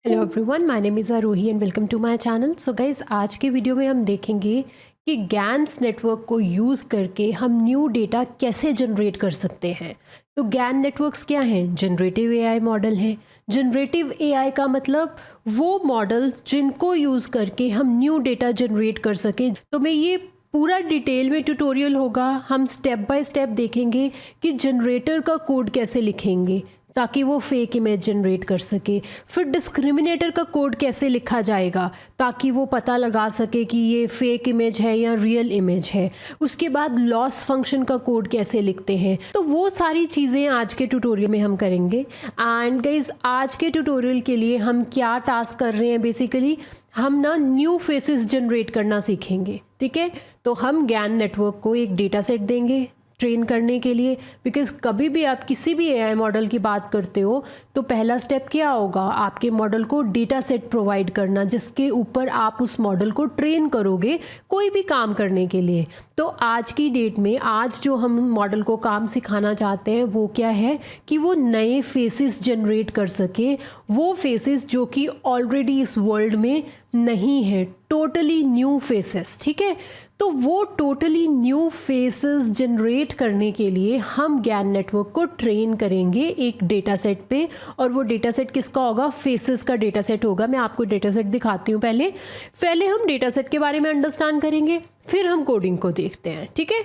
Hello everyone, my name is Aarohi and welcome to my channel. So guys, आज के video में हम देखेंगे कि गैन्स नेटवर्क को यूज़ करके हम न्यू डेटा कैसे जनरेट कर सकते हैं। तो गैन नेटवर्क्स क्या हैं? जनरेटिव एआई मॉडल हैं। जनरेटिव एआई का मतलब वो मॉडल जिनको यूज़ करके हम न्यू डेटा जनरेट कर सकें। तो मैं ये पूरा डिटेल में ट्यूटोरियल होगा, हम स्टेप बाय स्टेप देखेंगे कि जनरेटर का कोड कैसे लिखेंगे ताकि वो फेक इमेज जनरेट कर सके। फिर डिस्क्रिमिनेटर का कोड कैसे लिखा जाएगा ताकि वो पता लगा सके कि ये फेक इमेज है या रियल इमेज है। उसके बाद लॉस फंक्शन का कोड कैसे लिखते हैं। तो वो सारी चीज़ें आज के ट्यूटोरियल में हम करेंगे। एंड गाइज, आज के ट्यूटोरियल के लिए हम क्या टास्क कर रहे हैं, बेसिकली हम ना न्यू फेसेस जनरेट करना सीखेंगे। ठीक है, तो हम गैन नेटवर्क को एक डेटा सेट देंगे ट्रेन करने के लिए। बिकॉज कभी भी आप किसी भी एआई मॉडल की बात करते हो तो पहला स्टेप क्या होगा? आपके मॉडल को डेटा सेट प्रोवाइड करना जिसके ऊपर आप उस मॉडल को ट्रेन करोगे कोई भी काम करने के लिए। तो आज की डेट में आज जो हम मॉडल को काम सिखाना चाहते हैं वो क्या है कि वो नए फेसेस जनरेट कर सके, वो फेसेस जो कि ऑलरेडी इस वर्ल्ड में नहीं है, टोटली न्यू फेसेस। ठीक है, तो वो टोटली न्यू फेसेस जनरेट करने के लिए हम गैन नेटवर्क को ट्रेन करेंगे एक डेटा सेट पे। और वो डेटा सेट किसका होगा? फेसेस का डेटा सेट होगा। मैं आपको डेटा सेट दिखाती हूँ। पहले हम डेटा सेट के बारे में अंडरस्टैंड करेंगे, फिर हम कोडिंग को देखते हैं। ठीक है,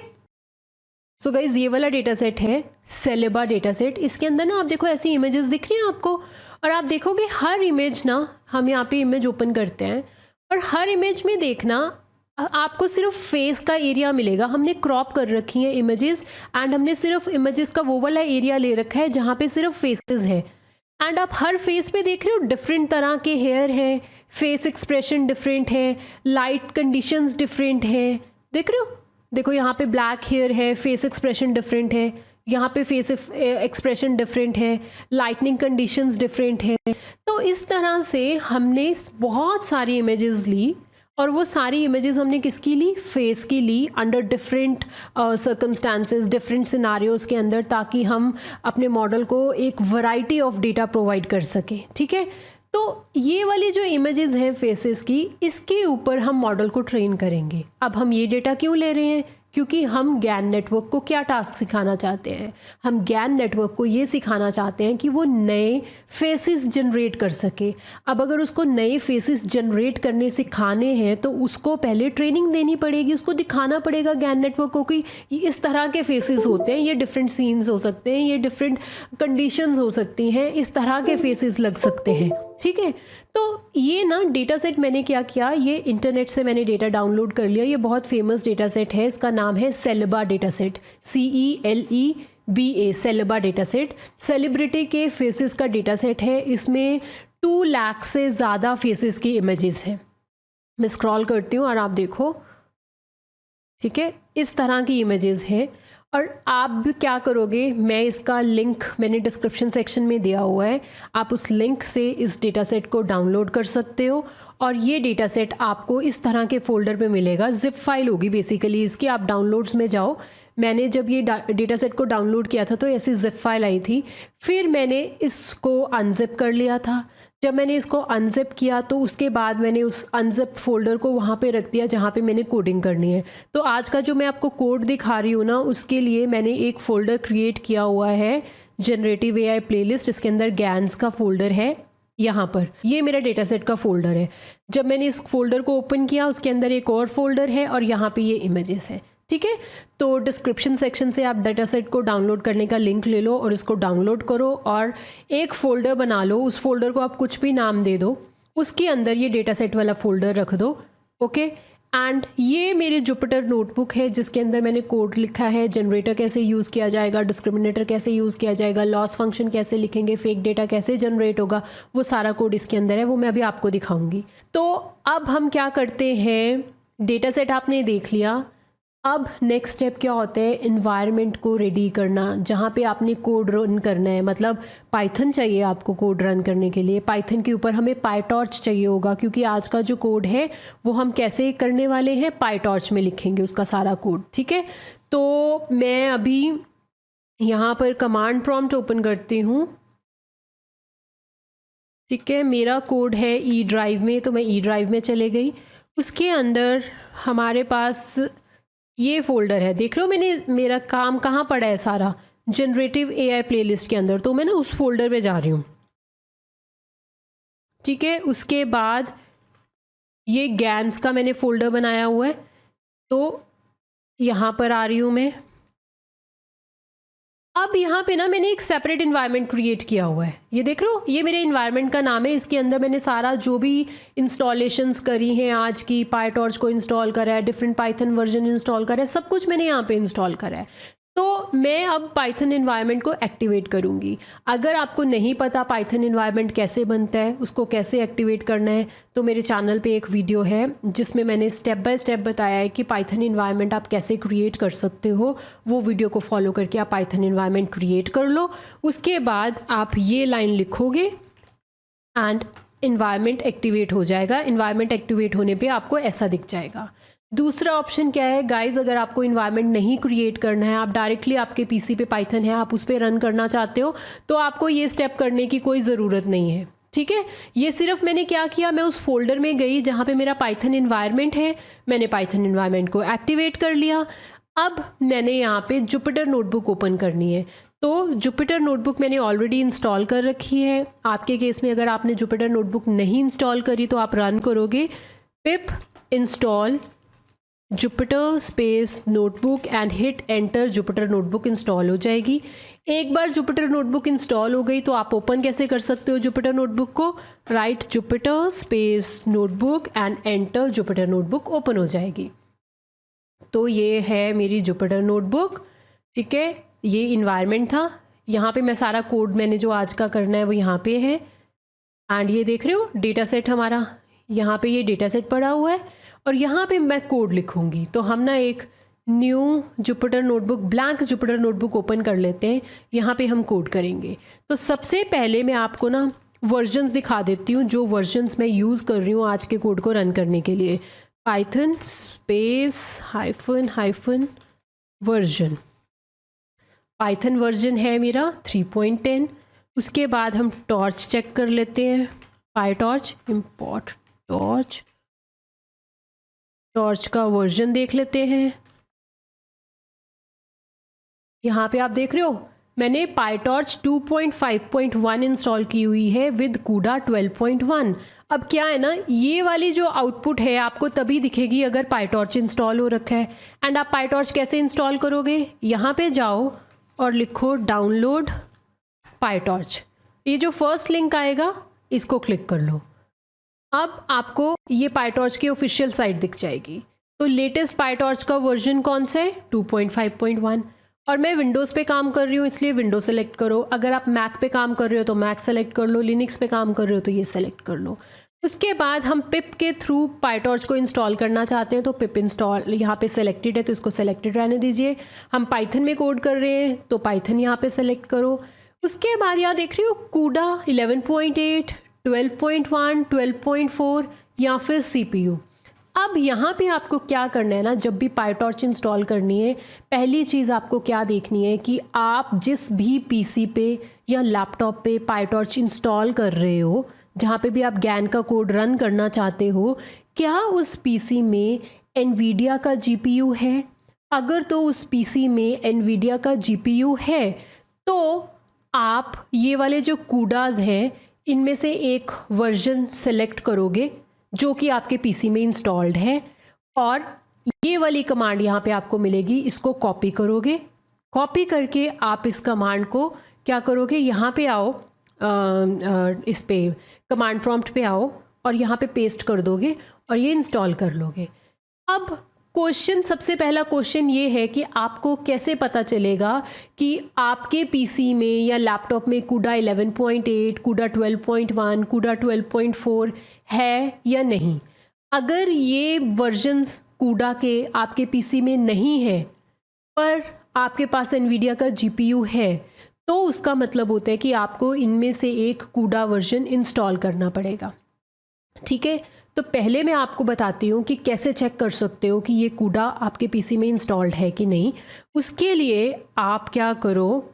सो गाइज, ये वाला डेटा सेट है सेलेबा डेटा सेट। इसके अंदर ना आप देखो ऐसी इमेजेस दिख रही हैं आपको, और आप देखोगे हर इमेज ना, हम यहाँ पे इमेज ओपन करते हैं और हर इमेज में देखना आपको सिर्फ फेस का एरिया मिलेगा। हमने क्रॉप कर रखी है इमेजेस एंड हमने सिर्फ इमेजेस का वो वाला एरिया ले रखा है जहाँ पे सिर्फ फेसेस है। एंड आप हर फेस पे देख रहे हो डिफरेंट तरह के हेयर हैं, फेस एक्सप्रेशन डिफरेंट है, लाइट कंडीशंस डिफरेंट है। देख रहे हो? देखो यहाँ पे ब्लैक हेयर है, फेस एक्सप्रेशन डिफरेंट है, यहाँ पे फेस एक्सप्रेशन डिफरेंट है, लाइटनिंग कंडीशंस डिफरेंट है। तो इस तरह से हमने बहुत सारी इमेजेस ली और वो सारी इमेजेस हमने किसकी ली? फेस की ली, under different circumstances, different scenarios के अंदर, ताकि हम अपने मॉडल को एक वैरायटी ऑफ डेटा प्रोवाइड कर सकें। ठीक है, तो ये वाली जो इमेजेस हैं फेसेस की, इसके ऊपर हम मॉडल को ट्रेन करेंगे। अब हम ये डेटा क्यों ले रहे हैं? क्योंकि हम गैन नेटवर्क को क्या टास्क सिखाना चाहते हैं? हम गैन नेटवर्क को ये सिखाना चाहते हैं कि वो नए फेसेस जनरेट कर सके। अब अगर उसको नए फेसेस जनरेट करने सिखाने हैं तो उसको पहले ट्रेनिंग देनी पड़ेगी, उसको दिखाना पड़ेगा गैन नेटवर्क को कि इस तरह के फेसेस होते हैं, ये डिफरेंट सीन्स हो सकते हैं, ये डिफरेंट कंडीशंस हो सकती हैं, इस तरह के फेसेस लग सकते हैं। ठीक है, तो ये ना डेटा सेट मैंने क्या किया, ये इंटरनेट से मैंने डेटा डाउनलोड कर लिया। ये बहुत फेमस डेटा सेट है, इसका नाम है CelebA data set, CELEBA, CelebA data set. Celebrity के फेसेस का डेटा सेट है। इसमें 2 लाख से ज़्यादा फेसेस की इमेजेस हैं। मैं स्क्रॉल करती हूँ और आप देखो, ठीक है, इस तरह की इमेजेस हैं। और आप भी क्या करोगे, मैं इसका लिंक मैंने डिस्क्रिप्शन सेक्शन में दिया हुआ है, आप उस लिंक से इस डेटा सेट को डाउनलोड कर सकते हो। और ये डेटा सेट आपको इस तरह के फोल्डर पे मिलेगा, जिप फाइल होगी बेसिकली इसकी। आप डाउनलोड्स में जाओ, मैंने जब ये डेटा सेट को डाउनलोड किया था तो ऐसी जिप फाइल आई थी, फिर मैंने इसको अनजिप कर लिया था। जब मैंने इसको अनजिप किया तो उसके बाद मैंने उस अनजिप फोल्डर को वहाँ पे रख दिया जहाँ पे मैंने कोडिंग करनी है। तो आज का जो मैं आपको कोड दिखा रही हूँ ना, उसके लिए मैंने एक फ़ोल्डर क्रिएट किया हुआ है, जनरेटिव एआई प्लेलिस्ट। इसके अंदर गैन्स का फोल्डर है। यहाँ पर ये मेरा डेटा सेट का फोल्डर है। जब मैंने इस फोल्डर को ओपन किया, उसके अंदर एक और फोल्डर है और यहाँ पे ये इमेजेस हैं। ठीक है, तो डिस्क्रिप्शन सेक्शन से आप डेटा सेट को डाउनलोड करने का लिंक ले लो और इसको डाउनलोड करो और एक फ़ोल्डर बना लो। उस फोल्डर को आप कुछ भी नाम दे दो, उसके अंदर ये डेटा सेट वाला फ़ोल्डर रख दो। ओके, एंड ये मेरी जुपिटर नोटबुक है जिसके अंदर मैंने कोड लिखा है, जनरेटर कैसे यूज़ किया जाएगा, डिस्क्रिमिनेटर कैसे यूज़ किया जाएगा, लॉस फंक्शन कैसे लिखेंगे, फेक डेटा कैसे जनरेट होगा, वो सारा कोड इसके अंदर है, वो मैं अभी आपको दिखाऊंगी। तो अब हम क्या करते हैं, डेटा सेट आपने देख लिया। अब नेक्स्ट स्टेप क्या होता है? इन्वायरमेंट को रेडी करना, जहाँ पे आपने कोड रन करना है। मतलब पाइथन चाहिए आपको कोड रन करने के लिए। पाइथन के ऊपर हमें पाईटॉर्च चाहिए होगा, क्योंकि आज का जो कोड है वो हम कैसे करने वाले हैं, पाईटॉर्च में लिखेंगे उसका सारा कोड। ठीक है, तो मैं अभी यहाँ पर कमांड प्रॉम्प्ट ओपन करती हूँ ठीक है, मेरा कोड है ई ड्राइव में, तो मैं ई ड्राइव में चले गई। उसके अंदर हमारे पास ये फ़ोल्डर है, देख रहे हो मैंने मेरा काम कहाँ पड़ा है सारा, जनरेटिव एआई प्लेलिस्ट के अंदर, तो मैं ना उस फोल्डर में जा रही हूँ। ठीक है, उसके बाद ये गैन्स का मैंने फ़ोल्डर बनाया हुआ है, तो यहाँ पर आ रही हूँ मैं। अब यहाँ पे ना मैंने एक सेपरेट इन्वायरमेंट क्रिएट किया हुआ है, ये देख रहे हो, ये मेरे इन्वायरमेंट का नाम है। इसके अंदर मैंने सारा जो भी इंस्टॉलेशंस करी हैं आज की, पाईटॉर्च को इंस्टॉल करा है, डिफरेंट पाइथन वर्जन इंस्टॉल करा है, सब कुछ मैंने यहाँ पे इंस्टॉल करा है। तो मैं अब पाइथन इन्वायरमेंट को एक्टिवेट करूँगी। अगर आपको नहीं पता पाइथन इन्वायरमेंट कैसे बनता है, उसको कैसे एक्टिवेट करना है, तो मेरे चैनल पे एक वीडियो है जिसमें मैंने स्टेप बाय स्टेप बताया है कि पाइथन इन्वायरमेंट आप कैसे क्रिएट कर सकते हो। वो वीडियो को फॉलो करके आप पाइथन इन्वायरमेंट क्रिएट कर लो। उसके बाद आप ये लाइन लिखोगे एंड इन्वायरमेंट एक्टिवेट हो जाएगा। इन्वायरमेंट एक्टिवेट होने पे आपको ऐसा दिख जाएगा। दूसरा ऑप्शन क्या है गाइज, अगर आपको इन्वायरमेंट नहीं क्रिएट करना है, आप डायरेक्टली आपके पीसी पे पाइथन है, आप उस पर रन करना चाहते हो, तो आपको ये स्टेप करने की कोई ज़रूरत नहीं है। ठीक है, ये सिर्फ मैंने क्या किया, मैं उस फोल्डर में गई जहाँ पे मेरा पाइथन इन्वायरमेंट है, मैंने पाइथन इन्वायरमेंट को एक्टिवेट कर लिया। अब मैंने यहाँ पे जुपिटर नोटबुक ओपन करनी है, तो जुपिटर नोटबुक मैंने ऑलरेडी इंस्टॉल कर रखी है। आपके केस में अगर आपने जुपिटर नोटबुक नहीं इंस्टॉल करी तो आप रन करोगे पिप install Jupiter space notebook and hit enter, Jupyter notebook install हो जाएगी। एक बार जुपिटर नोटबुक इंस्टॉल हो गई तो आप ओपन कैसे कर सकते हो जुपिटर नोटबुक को, right Jupiter space notebook and enter, Jupyter notebook open हो जाएगी। तो ये है मेरी जुपिटर नोटबुक। ठीक है, ये इन्वायरमेंट था, यहाँ पे मैं सारा कोड मैंने जो आज का करना है वो यहाँ पे है। एंड ये देख रहे हो डेटा सेट हमारा, यहाँ पे ये डेटा सेट पड़ा हुआ है और यहाँ पे मैं कोड लिखूँगी। तो हम ना एक new Jupyter notebook, blank Jupyter notebook open कर लेते हैं, यहाँ पे हम कोड करेंगे। तो सबसे पहले मैं आपको ना वर्जन्स दिखा देती हूँ, जो वर्जन्स मैं यूज़ कर रही हूँ आज के कोड को रन करने के लिए। Python space hyphen version, Python version है मेरा 3.10। उसके बाद हम टॉर्च चेक कर लेते हैं, पाईटॉर्च इम्पोर्ट टॉर्च, टॉर्च का वर्जन देख लेते हैं। यहाँ पे आप देख रहे हो मैंने पाईटॉर्च 2.5.1 इंस्टॉल की हुई है विद कूडा 12.1। अब क्या है ना, ये वाली जो आउटपुट है आपको तभी दिखेगी अगर पाईटॉर्च इंस्टॉल हो रखा है। एंड आप पाईटॉर्च कैसे इंस्टॉल करोगे, यहाँ पे जाओ और लिखो डाउनलोड पाईटॉर्च, ये जो फर्स्ट लिंक आएगा इसको क्लिक कर लो। अब आपको ये पाईटॉर्च की ऑफिशियल साइट दिख जाएगी। तो लेटेस्ट पाईटॉर्च का वर्जन कौन सा है, 2.5.1। और मैं विंडोज़ पे काम कर रही हूँ इसलिए विंडो सेलेक्ट करो। अगर आप मैक पे काम कर रहे हो तो मैक सेलेक्ट कर लो, लिनक्स पे काम कर रहे हो तो ये सेलेक्ट कर लो। उसके बाद हम पिप के थ्रू पाईटॉर्च को इंस्टॉल करना चाहते हैं, तो पिप इंस्टॉल यहाँ पे सेलेक्टेड है तो इसको सेलेक्टेड रहने दीजिए। हम पाइथन में कोड कर रहे हैं तो पाइथन यहाँ पे सेलेक्ट करो। उसके बाद यहाँ देख रही हो कूडा 11.8, 12.1, 12.4 या फिर CPU। अब यहाँ पे आपको क्या करना है ना, जब भी पाईटॉर्च इंस्टॉल करनी है, पहली चीज़ आपको क्या देखनी है कि आप जिस भी PC पे या लैपटॉप पे पाईटॉर्च इंस्टॉल कर रहे हो, जहाँ पे भी आप गैन का कोड रन करना चाहते हो, क्या उस PC में NVIDIA का GPU है। अगर तो उस PC में NVIDIA का GPU है तो आप ये वाले जो कूडाज हैं इनमें से एक वर्जन सेलेक्ट करोगे जो कि आपके पीसी में इंस्टॉल्ड है, और ये वाली कमांड यहाँ पे आपको मिलेगी, इसको कॉपी करोगे। कॉपी करके आप इस कमांड को क्या करोगे, यहाँ पे आओ, इस पे कमांड प्रॉम्प्ट पे आओ और यहाँ पे पेस्ट कर दोगे और ये इंस्टॉल कर लोगे। अब क्वेश्चन, सबसे पहला क्वेश्चन ये है कि आपको कैसे पता चलेगा कि आपके पीसी में या लैपटॉप में कूडा 11.8, कूडा 12.1, कूडा 12.4 है या नहीं। अगर ये वर्जन्स कूडा के आपके पीसी में नहीं है पर आपके पास एनवीडिया का जीपीयू है, तो उसका मतलब होता है कि आपको इनमें से एक कूडा वर्जन इंस्टॉल करना पड़ेगा। ठीक है, तो पहले मैं आपको बताती हूँ कि कैसे चेक कर सकते हो कि ये कूडा आपके पीसी में इंस्टॉल्ड है कि नहीं। उसके लिए आप क्या करो,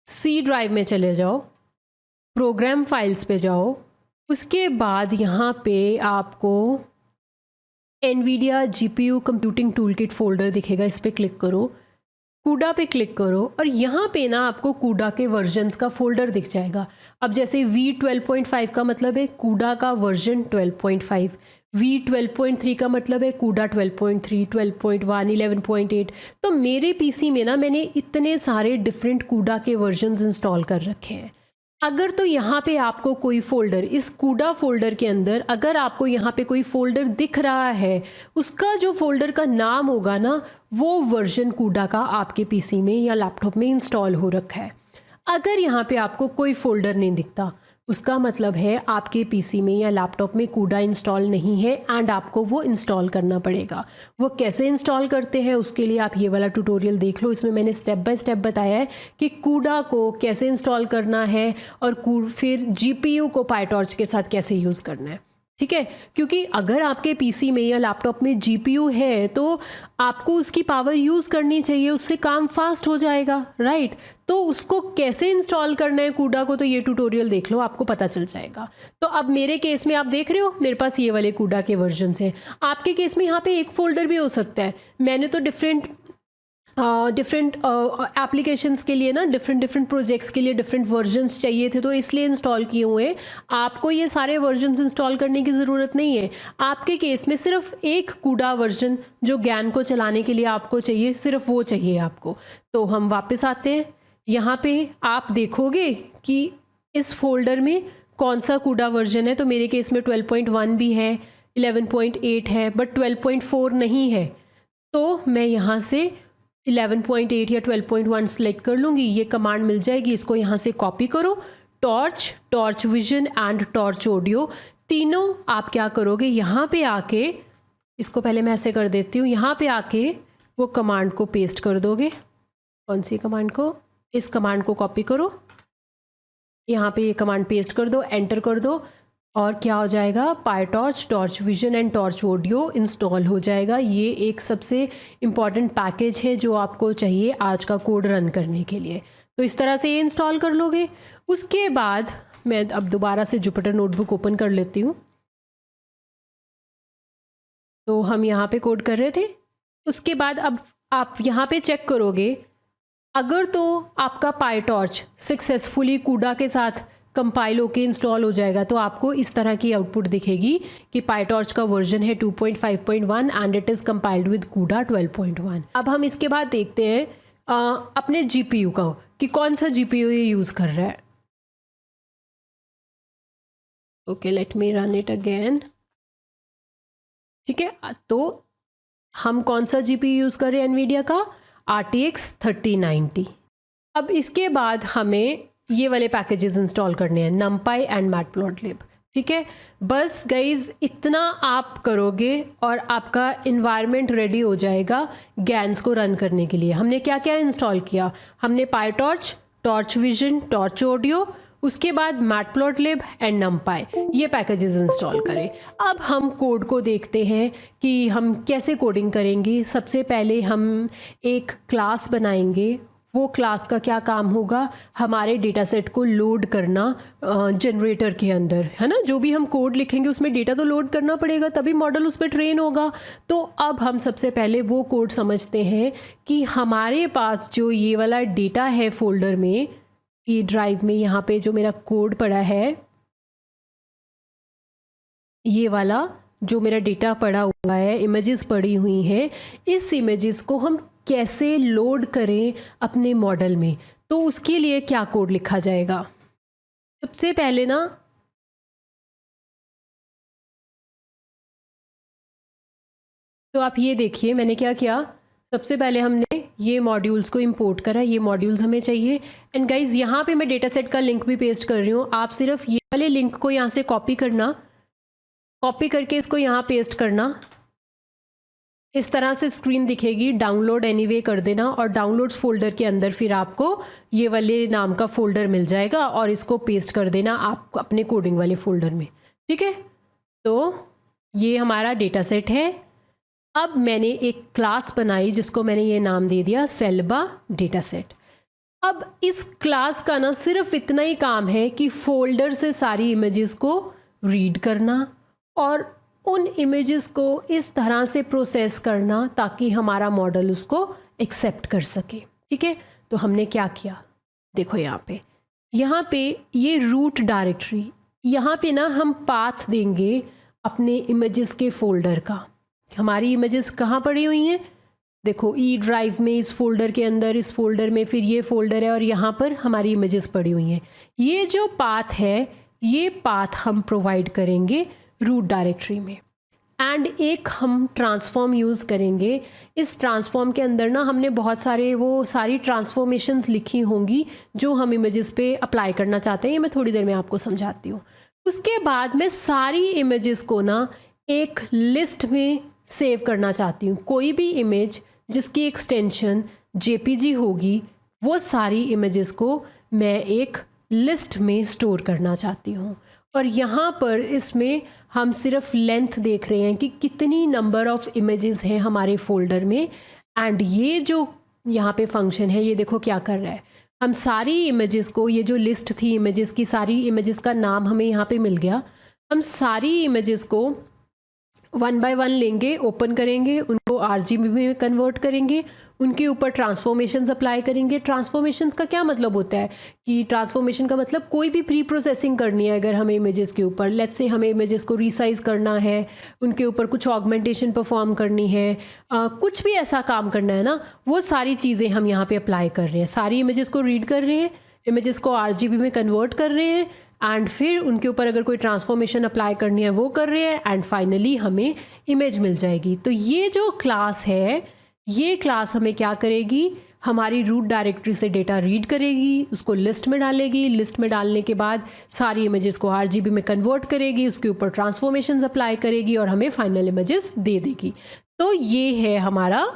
सी ड्राइव में चले जाओ, प्रोग्राम फाइल्स पे जाओ, उसके बाद यहाँ पे आपको NVIDIA GPU computing toolkit folder दिखेगा, इस पर क्लिक करो, कूडा पे क्लिक करो और यहाँ पे ना आपको कूडा के वर्जन्स का फोल्डर दिख जाएगा। अब जैसे V12.5 का मतलब है कूडा का वर्जन 12.5, V12.3 का मतलब है कूडा 12.3, 12.1, 11.8। तो मेरे पीसी में ना मैंने इतने सारे डिफरेंट कूडा के वर्जन्स इंस्टॉल कर रखे हैं। अगर तो यहाँ पे आपको कोई फ़ोल्डर, इस कूडा फ़ोल्डर के अंदर अगर आपको यहाँ पे कोई फ़ोल्डर दिख रहा है, उसका जो फ़ोल्डर का नाम होगा ना वो वर्जन कूडा का आपके पीसी में या लैपटॉप में इंस्टॉल हो रखा है। अगर यहाँ पे आपको कोई फ़ोल्डर नहीं दिखता, उसका मतलब है आपके पीसी में या लैपटॉप में कूडा इंस्टॉल नहीं है एंड आपको वो इंस्टॉल करना पड़ेगा। वो कैसे इंस्टॉल करते हैं उसके लिए आप ये वाला ट्यूटोरियल देख लो, इसमें मैंने स्टेप बाय स्टेप बताया है कि कूडा को कैसे इंस्टॉल करना है और फिर GPU को पाईटॉर्च के साथ कैसे यूज़ करना है। ठीक है, क्योंकि अगर आपके पीसी में या लैपटॉप में GPU है तो आपको उसकी पावर यूज़ करनी चाहिए, उससे काम फास्ट हो जाएगा, राइट। तो उसको कैसे इंस्टॉल करना है कूडा को, तो ये ट्यूटोरियल देख लो, आपको पता चल जाएगा। तो अब मेरे केस में आप देख रहे हो मेरे पास ये वाले कूडा के वर्जन्स हैं। आपके केस में यहाँ पे एक फ़ोल्डर भी हो सकता है। मैंने तो डिफरेंट एप्लीकेशंस के लिए ना डिफरेंट प्रोजेक्ट्स के लिए डिफरेंट वर्जन्स चाहिए थे तो इसलिए इंस्टॉल किए हुए हैं। आपको ये सारे वर्जन्स इंस्टॉल करने की ज़रूरत नहीं है। आपके केस में सिर्फ एक कूडा वर्जन जो ज्ञान को चलाने के लिए आपको चाहिए, सिर्फ वो चाहिए आपको। तो हम वापस आते हैं, यहाँ पे आप देखोगे कि इस फोल्डर में कौन सा कूडा वर्जन है। तो मेरे केस में 12.1 भी है, 11.8 है, बट 12.4 नहीं है। तो मैं यहाँ से 11.8 या 12.1 सेलेक्ट कर लूँगी, ये कमांड मिल जाएगी। इसको यहाँ से कॉपी करो, torch vision and torch audio, तीनों आप क्या करोगे, यहाँ पे आके, इसको पहले मैं ऐसे कर देती हूँ, यहाँ पे आके वो कमांड को पेस्ट कर दोगे। कौन सी कमांड को? इस कमांड को कॉपी करो, यहाँ पे ये कमांड पेस्ट कर दो, एंटर कर दो और क्या हो जाएगा, PyTorch, torch vision and torch audio install हो जाएगा। ये एक सबसे इम्पॉर्टेंट पैकेज है जो आपको चाहिए आज का कोड रन करने के लिए। तो इस तरह से ये इंस्टॉल कर लोगे। उसके बाद मैं अब दोबारा से जुपिटर नोटबुक ओपन कर लेती हूँ। तो हम यहाँ पे कोड कर रहे थे। उसके बाद अब आप यहाँ पे चेक करोगे, अगर तो आपका पाईटॉर्च सक्सेसफुली कूडा के साथ कंपाइल होके इंस्टॉल हो जाएगा तो आपको इस तरह की आउटपुट दिखेगी कि पाईटॉर्च का वर्जन है 2.5.1 and it is compiled with कूडा 12.1। अब हम इसके बाद देखते हैं अपने GPU का कि कौन सा GPU ये यूज़ कर रहा है। Okay, let me run it again. ठीक है, तो हम कौन सा GPU यूज़ कर रहे हैं NVIDIA का, RTX 3090। अब इसके बाद हमें ये वाले पैकेजेस इंस्टॉल करने हैं, numpy एंड मैटप्लॉटलिब। ठीक है, बस गाइज इतना आप करोगे और आपका इन्वायरमेंट रेडी हो जाएगा गैन्स को रन करने के लिए। हमने क्या क्या इंस्टॉल किया, हमने PyTorch, torch vision, torch audio, उसके बाद मैटप्लॉटलिब एंड numpy, ये पैकेजेस इंस्टॉल करें। अब हम कोड को देखते हैं कि हम कैसे कोडिंग करेंगे। सबसे पहले हम एक क्लास बनाएंगे। वो क्लास का क्या काम होगा, हमारे डेटा सेट को लोड करना जनरेटर के अंदर, है ना। जो भी हम कोड लिखेंगे उसमें डेटा तो लोड करना पड़ेगा, तभी मॉडल उस पर ट्रेन होगा। तो अब हम सबसे पहले वो कोड समझते हैं कि हमारे पास जो ये वाला डेटा है फोल्डर में, ये ड्राइव में यहाँ पे जो मेरा कोड पड़ा है, ये वाला जो मेरा डेटा पड़ा हुआ है, इमेजेस पड़ी हुई हैं, इस इमेजेस को हम कैसे लोड करें अपने मॉडल में। तो उसके लिए क्या कोड लिखा जाएगा, सबसे पहले ना तो आप ये देखिए मैंने क्या किया। सबसे पहले हमने ये मॉड्यूल्स को इंपोर्ट करा, ये मॉड्यूल्स हमें चाहिए। एंड गाइज यहाँ पे मैं डेटा सेट का लिंक भी पेस्ट कर रही हूँ। आप सिर्फ ये वाले लिंक को यहाँ से कॉपी करना, कॉपी करके इसको यहाँ पेस्ट करना। इस तरह से स्क्रीन दिखेगी, डाउनलोड एनीवे कर देना और डाउनलोड्स फोल्डर के अंदर फिर आपको ये वाले नाम का फोल्डर मिल जाएगा और इसको पेस्ट कर देना आप अपने कोडिंग वाले फोल्डर में। ठीक है, तो ये हमारा डेटा सेट है। अब मैंने एक क्लास बनाई जिसको मैंने ये नाम दे दिया सेल्बा डेटा सेट। अब इस क्लास का ना सिर्फ इतना ही काम है कि फोल्डर से सारी इमेजेस को रीड करना और उन इमेजेस को इस तरह से प्रोसेस करना ताकि हमारा मॉडल उसको एक्सेप्ट कर सके। ठीक है, तो हमने क्या किया, देखो यहाँ पे ये रूट डायरेक्टरी, यहाँ पे ना हम पाथ देंगे अपने इमेजेस के फोल्डर का। हमारी इमेजेस कहाँ पड़ी हुई हैं, देखो ई ड्राइव में, इस फोल्डर के अंदर, इस फोल्डर में, फिर ये फोल्डर है और यहाँ पर हमारी इमेजेस पड़ी हुई हैं। ये जो पाथ है, ये पाथ हम प्रोवाइड करेंगे रूट डायरेक्टरी में। एंड एक हम ट्रांसफॉर्म यूज़ करेंगे। इस ट्रांसफॉर्म के अंदर ना हमने बहुत सारे वो सारी ट्रांसफॉर्मेशंस लिखी होंगी जो हम इमेजेस पे अप्लाई करना चाहते हैं। ये मैं थोड़ी देर में आपको समझाती हूँ। उसके बाद मैं सारी इमेजेस को ना एक लिस्ट में सेव करना चाहती हूँ। कोई भी इमेज जिसकी एक्सटेंशन JPG होगी, वो सारी इमेजेस को मैं एक लिस्ट में स्टोर करना चाहती हूँ। और यहाँ पर इसमें हम सिर्फ लेंथ देख रहे हैं कि कितनी नंबर ऑफ इमेजेस हैं हमारे फोल्डर में। एंड ये जो यहाँ पे फंक्शन है, ये देखो क्या कर रहा है, हम सारी इमेजेस को, ये जो लिस्ट थी इमेजेस की, सारी इमेजेस का नाम हमें यहाँ पे मिल गया। हम सारी इमेजेस को 1 बाय 1 लेंगे, ओपन करेंगे, उनको RGB में कन्वर्ट करेंगे, उनके ऊपर ट्रांसफॉर्मेशंस अप्लाई करेंगे। ट्रांसफॉर्मेशंस का क्या मतलब होता है कि ट्रांसफॉर्मेशन का मतलब कोई भी प्री प्रोसेसिंग करनी है अगर हमें इमेजेस के ऊपर, लेट्स से हमें इमेजेस को रीसाइज करना है, उनके ऊपर कुछ ऑगमेंटेशन परफॉर्म करनी है, कुछ भी ऐसा काम करना है ना, वो सारी चीज़ें हम यहाँ पे अप्लाई कर रहे हैं। सारी इमेजेस को रीड कर रहे हैं, इमेजेस को RGB में कन्वर्ट कर रहे हैं, एंड फिर उनके ऊपर अगर कोई ट्रांसफॉर्मेशन अप्लाई करनी है वो कर रहे हैं, एंड फाइनली हमें इमेज मिल जाएगी। तो ये जो क्लास है, ये क्लास हमें क्या करेगी, हमारी रूट डायरेक्टरी से डेटा रीड करेगी, उसको लिस्ट में डालेगी, लिस्ट में डालने के बाद सारी इमेजेस को RGB में कन्वर्ट करेगी, उसके ऊपर ट्रांसफॉर्मेशंस अप्लाई करेगी और हमें फाइनल इमेजेस दे देगी। तो ये है हमारा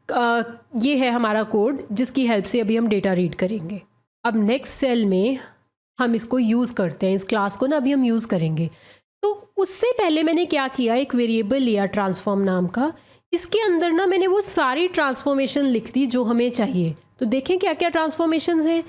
ये है हमारा कोड जिसकी हेल्प से अभी हम डेटा रीड करेंगे। अब नेक्स्ट सेल में हम इसको यूज़ करते हैं, इस क्लास को ना अभी हम यूज़ करेंगे। तो उससे पहले मैंने क्या किया, एक वेरिएबल लिया ट्रांसफॉर्म नाम का, इसके अंदर ना मैंने वो सारी ट्रांसफॉर्मेशन लिख दी जो हमें चाहिए। तो देखें क्या क्या ट्रांसफॉर्मेशंस हैं।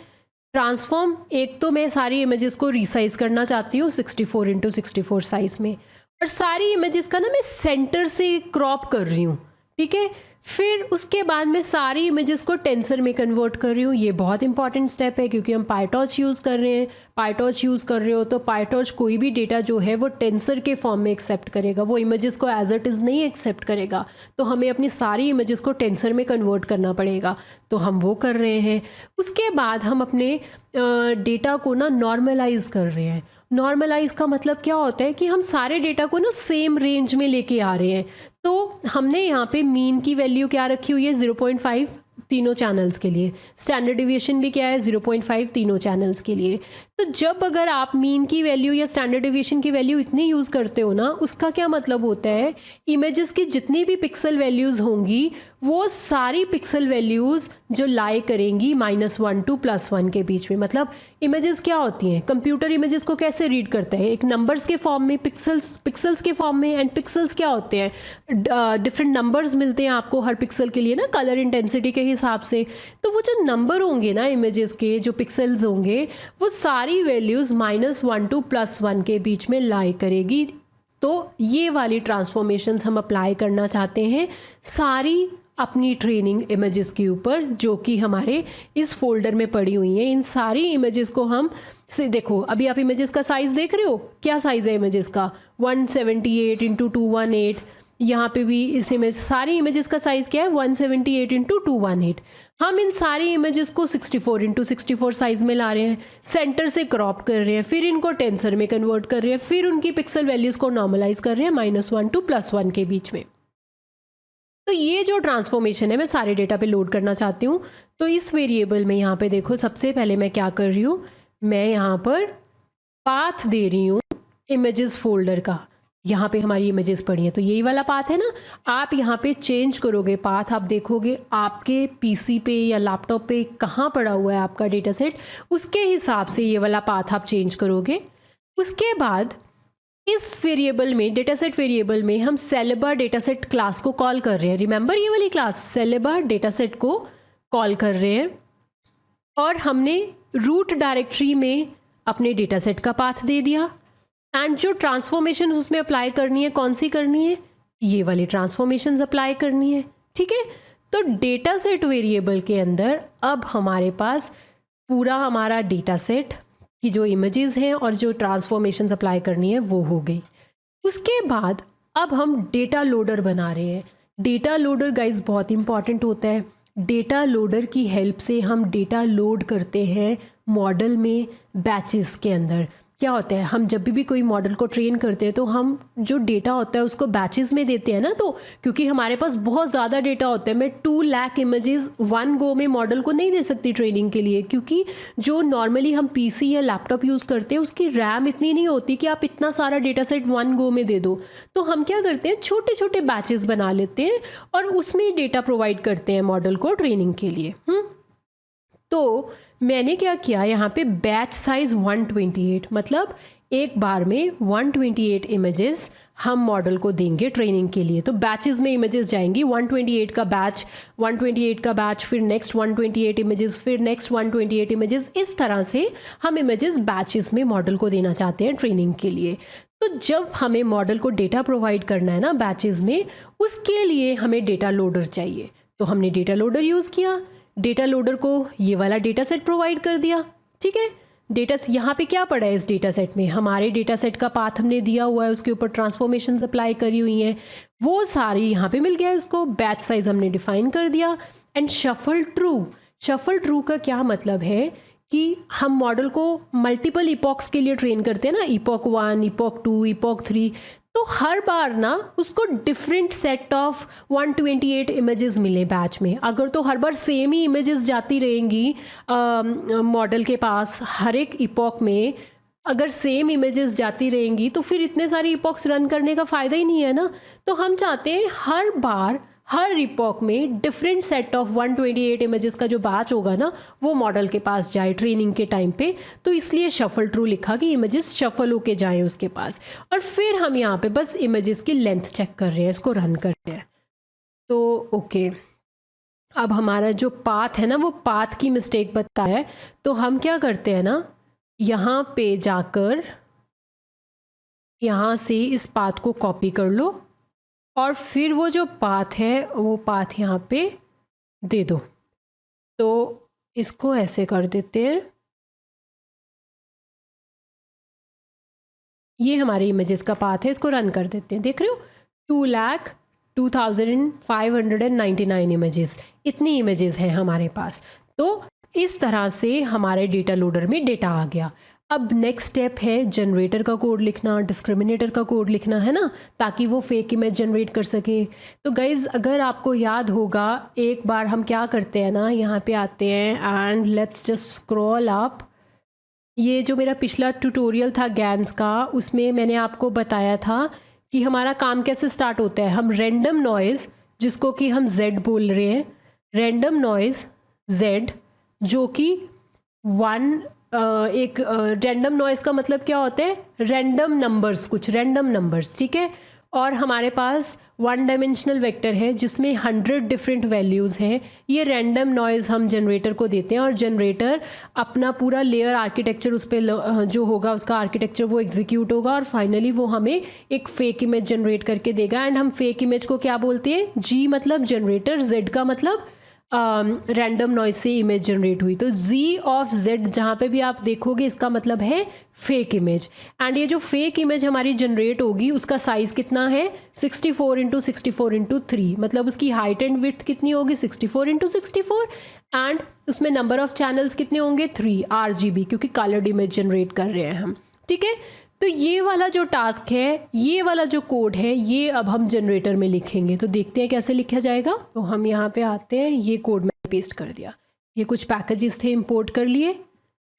ट्रांसफॉर्म, एक तो मैं सारी इमेजेस को रीसाइज करना चाहती हूँ 64x64 साइज में, और सारी इमेजेस का ना मैं सेंटर से क्रॉप कर रही हूँ। ठीक है, फिर उसके बाद मैं सारी इमेजेस को टेंसर में कन्वर्ट कर रही हूँ। ये बहुत इंपॉर्टेंट स्टेप है क्योंकि हम पाईटॉर्च यूज़ कर रहे हैं। पाईटॉर्च यूज़ कर रहे हो तो पाईटॉर्च कोई भी डेटा जो है वो टेंसर के फॉर्म में एक्सेप्ट करेगा, वो इमेजेस को एज इट इज़ नहीं एक्सेप्ट करेगा। तो हमें अपनी सारी इमेजेस को टेंसर में कन्वर्ट करना पड़ेगा, तो हम वो कर रहे हैं। उसके बाद हम अपने डेटा को ना नॉर्मलाइज कर रहे हैं। नॉर्मलाइज का मतलब क्या होता है कि हम सारे डेटा को ना सेम रेंज में लेके आ रहे हैं। तो हमने यहाँ पे मीन की वैल्यू क्या रखी हुई है, 0.5 तीनों चैनल्स के लिए। स्टैंडर्ड डिविएशन भी क्या है, 0.5 तीनों चैनल्स के लिए। तो जब अगर आप मीन की वैल्यू या स्टैंडर्ड डिविएशन की वैल्यू इतनी यूज़ करते हो ना, उसका क्या मतलब होता है, इमेजेस की जितनी भी पिक्सल वैल्यूज़ होंगी वो सारी पिक्सल वैल्यूज़ जो लाई करेंगी -1 to +1 के बीच में। मतलब इमेजेस क्या होती हैं, कंप्यूटर इमेजेस को कैसे रीड करता है, एक नंबर्स के फॉर्म में, पिक्सल्स के फॉर्म में। एंड पिक्सल्स क्या होते हैं, डिफरेंट नंबर्स मिलते हैं आपको हर पिक्सल के लिए ना, कलर इंटेंसिटी के हिसाब से। तो वो जो नंबर होंगे ना इमेजेस के, जो पिक्सल्स होंगे, वो सारी वैल्यूज़ -1 to +1 के बीच में लाई करेगी। तो ये वाली ट्रांसफॉर्मेशंस हम अप्लाई करना चाहते हैं सारी अपनी ट्रेनिंग इमेजेस के ऊपर जो कि हमारे इस फोल्डर में पड़ी हुई हैं। इन सारी इमेजेस को हम से देखो, अभी आप इमेजेस का साइज़ देख रहे हो, क्या साइज़ है इमेजेस का, 178 × 218। यहाँ पे भी इस इमेज, सारी इमेजेस का साइज़ क्या है, 178 × 218। हम इन सारी इमेजेस को 64x64 साइज़ में ला रहे हैं, सेंटर से क्रॉप कर रहे हैं, फिर इनको टेंसर में कन्वर्ट कर रहे हैं, फिर उनकी पिक्सल वैल्यूज़ को नॉर्मलाइज कर रहे हैं -1 to +1 के बीच में। तो ये जो ट्रांसफॉर्मेशन है मैं सारे डेटा पे लोड करना चाहती हूँ। तो इस वेरिएबल में यहाँ पे देखो, सबसे पहले मैं क्या कर रही हूँ, मैं यहाँ पर पाथ दे रही हूँ इमेजेस फोल्डर का। यहाँ पे हमारी इमेजेस पड़ी हैं, तो यही वाला पाथ है ना। आप यहाँ पे चेंज करोगे पाथ, आप देखोगे आपके पीसी पे या लैपटॉप पे कहाँ पड़ा हुआ है आपका डेटा सेट, उसके हिसाब से ये वाला पाथ आप चेंज करोगे। उसके बाद इस वेरिएबल में, डेटासेट वेरिएबल में, हम सेलेबर डेटासेट क्लास को कॉल कर रहे हैं। रिमेंबर ये वाली क्लास सेलेबर डेटासेट को कॉल कर रहे हैं। और हमने रूट डायरेक्टरी में अपने डेटा सेट का पाथ दे दिया एंड जो ट्रांसफॉर्मेशन उसमें अप्लाई करनी है कौन सी करनी है, ये वाली ट्रांसफॉर्मेशंस अप्लाई करनी है। ठीक है, तो डेटा सेट वेरिएबल के अंदर अब हमारे पास पूरा हमारा डेटा सेट की जो इमेजेस हैं और जो ट्रांसफॉर्मेशंस अप्लाई करनी है वो हो गई। उसके बाद अब हम डेटा लोडर बना रहे हैं। डेटा लोडर गाइस बहुत इंपॉर्टेंट होता है। डेटा लोडर की हेल्प से हम डेटा लोड करते हैं मॉडल में बैचेस के अंदर। क्या होता है, हम जब भी कोई मॉडल को ट्रेन करते हैं तो हम जो डेटा होता है उसको बैचेस में देते हैं ना, तो क्योंकि हमारे पास बहुत ज़्यादा डेटा होता है, मैं 2 लाख इमेजेस वन गो में मॉडल को नहीं दे सकती ट्रेनिंग के लिए, क्योंकि जो नॉर्मली हम पीसी या लैपटॉप यूज़ करते हैं उसकी रैम इतनी नहीं होती कि आप इतना सारा डेटा सेट वन गो में दे दो। तो हम क्या करते हैं, छोटे छोटे बैचेस बना लेते हैं और उसमें डेटा प्रोवाइड करते हैं मॉडल को ट्रेनिंग के लिए। तो मैंने क्या किया, यहाँ पे बैच साइज 128, मतलब एक बार में 128 इमेजेस हम मॉडल को देंगे ट्रेनिंग के लिए। तो बैचेस में इमेजेस जाएंगी, 128 का बैच, 128 का बैच, फिर नेक्स्ट 128 इमेजेस, फिर नेक्स्ट 128 इमेजेस। इस तरह से हम इमेजेस बैचेस में मॉडल को देना चाहते हैं ट्रेनिंग के लिए। तो जब हमें मॉडल को डेटा प्रोवाइड करना है ना बैचेस में, उसके लिए हमें डेटा लोडर चाहिए। तो हमने डेटा लोडर यूज़ किया, डेटा लोडर को ये वाला डेटा सेट प्रोवाइड कर दिया। ठीक है, डेटा यहाँ पे क्या पड़ा है, इस डेटा सेट में हमारे डेटा सेट का पाथ हमने दिया हुआ है, उसके ऊपर ट्रांसफॉर्मेशंस अप्लाई करी हुई हैं, वो सारी यहाँ पे मिल गया इसको। बैच साइज हमने डिफाइन कर दिया and shuffle true. Shuffle true का क्या मतलब है कि हम मॉडल को मल्टीपल इपॉक्स के लिए ट्रेन करते हैं ना, इपॉक 1, इपॉक 2, इपॉक 3। तो हर बार ना उसको डिफरेंट सेट ऑफ 128 इमेजेस मिले बैच में। अगर तो हर बार सेम ही इमेजेस जाती रहेंगी मॉडल के पास, हर एक इपॉक में अगर सेम इमेजेस जाती रहेंगी तो फिर इतने सारे इपॉक्स रन करने का फ़ायदा ही नहीं है ना। तो हम चाहते हैं हर बार हर इपॉक में डिफरेंट सेट ऑफ 128 इमेजेस का जो बैच होगा ना वो मॉडल के पास जाए ट्रेनिंग के टाइम पे। तो इसलिए शफल ट्रू लिखा कि इमेजेस शफल होके जाएं उसके पास। और फिर हम यहाँ पे बस इमेजेस की लेंथ चेक कर रहे हैं, इसको रन कर रहे हैं। तो ओके, अब हमारा जो पाथ है ना वो पाथ की मिस्टेक बता है। तो हम क्या करते हैं ना, यहाँ पे जाकर यहाँ से इस पाथ को कॉपी कर लो और फिर वो जो पाथ है वो पाथ यहाँ पे दे दो। तो इसको ऐसे कर देते हैं, ये हमारे इमेजेस का पाथ है, इसको रन कर देते हैं। देख रहे हो 2,02,599 इमेजेस, इतनी इमेजेस हैं हमारे पास। तो इस तरह से हमारे डेटा लोडर में डेटा आ गया। अब नेक्स्ट स्टेप है जनरेटर का कोड लिखना, डिस्क्रिमिनेटर का कोड लिखना, है ना, ताकि वो फेक इमेज जनरेट कर सके। तो गाइज़ अगर आपको याद होगा, एक बार हम क्या करते हैं ना, यहाँ पे आते हैं and let's just scroll up. ये जो मेरा पिछला ट्यूटोरियल था गैन्स का, उसमें मैंने आपको बताया था कि हमारा काम कैसे स्टार्ट होता है। हम रैंडम नॉइज़, जिसको कि हम Z बोल रहे हैं, रैंडम नॉइज़ Z, जो कि एक रैंडम नॉइज़ का मतलब क्या होता है, रैंडम नंबर्स, कुछ रैंडम नंबर्स। ठीक है, और हमारे पास 1 डायमेंशनल वेक्टर है जिसमें 100 डिफरेंट वैल्यूज़ हैं। ये रैंडम नॉइज़ हम जनरेटर को देते हैं और जनरेटर अपना पूरा लेयर आर्किटेक्चर उस पर जो होगा उसका आर्किटेक्चर वो एग्जीक्यूट होगा और फाइनली वो हमें एक फेक इमेज जनरेट करके देगा। एंड हम फेक इमेज को क्या बोलते हैं, G मतलब जनरेटर, Z का मतलब रैंडम नॉइज से इमेज जनरेट हुई। तो Z ऑफ Z जहाँ पे भी आप देखोगे इसका मतलब है फेक इमेज। एंड ये जो फेक इमेज हमारी जनरेट होगी उसका साइज़ कितना है, 64x64x3, मतलब उसकी हाइट एंड विड्थ कितनी होगी, 64x64। एंड उसमें नंबर ऑफ चैनल्स कितने होंगे, 3 RGB, क्योंकि कलर्ड इमेज जनरेट कर रहे हैं हम। ठीक है, तो ये वाला जो टास्क है, ये वाला जो कोड है, ये अब हम जनरेटर में लिखेंगे। तो देखते हैं कैसे लिखा जाएगा। तो हम यहाँ पे आते हैं, ये कोड मैंने पेस्ट कर दिया। ये कुछ पैकेजेस थे, इंपोर्ट कर लिए।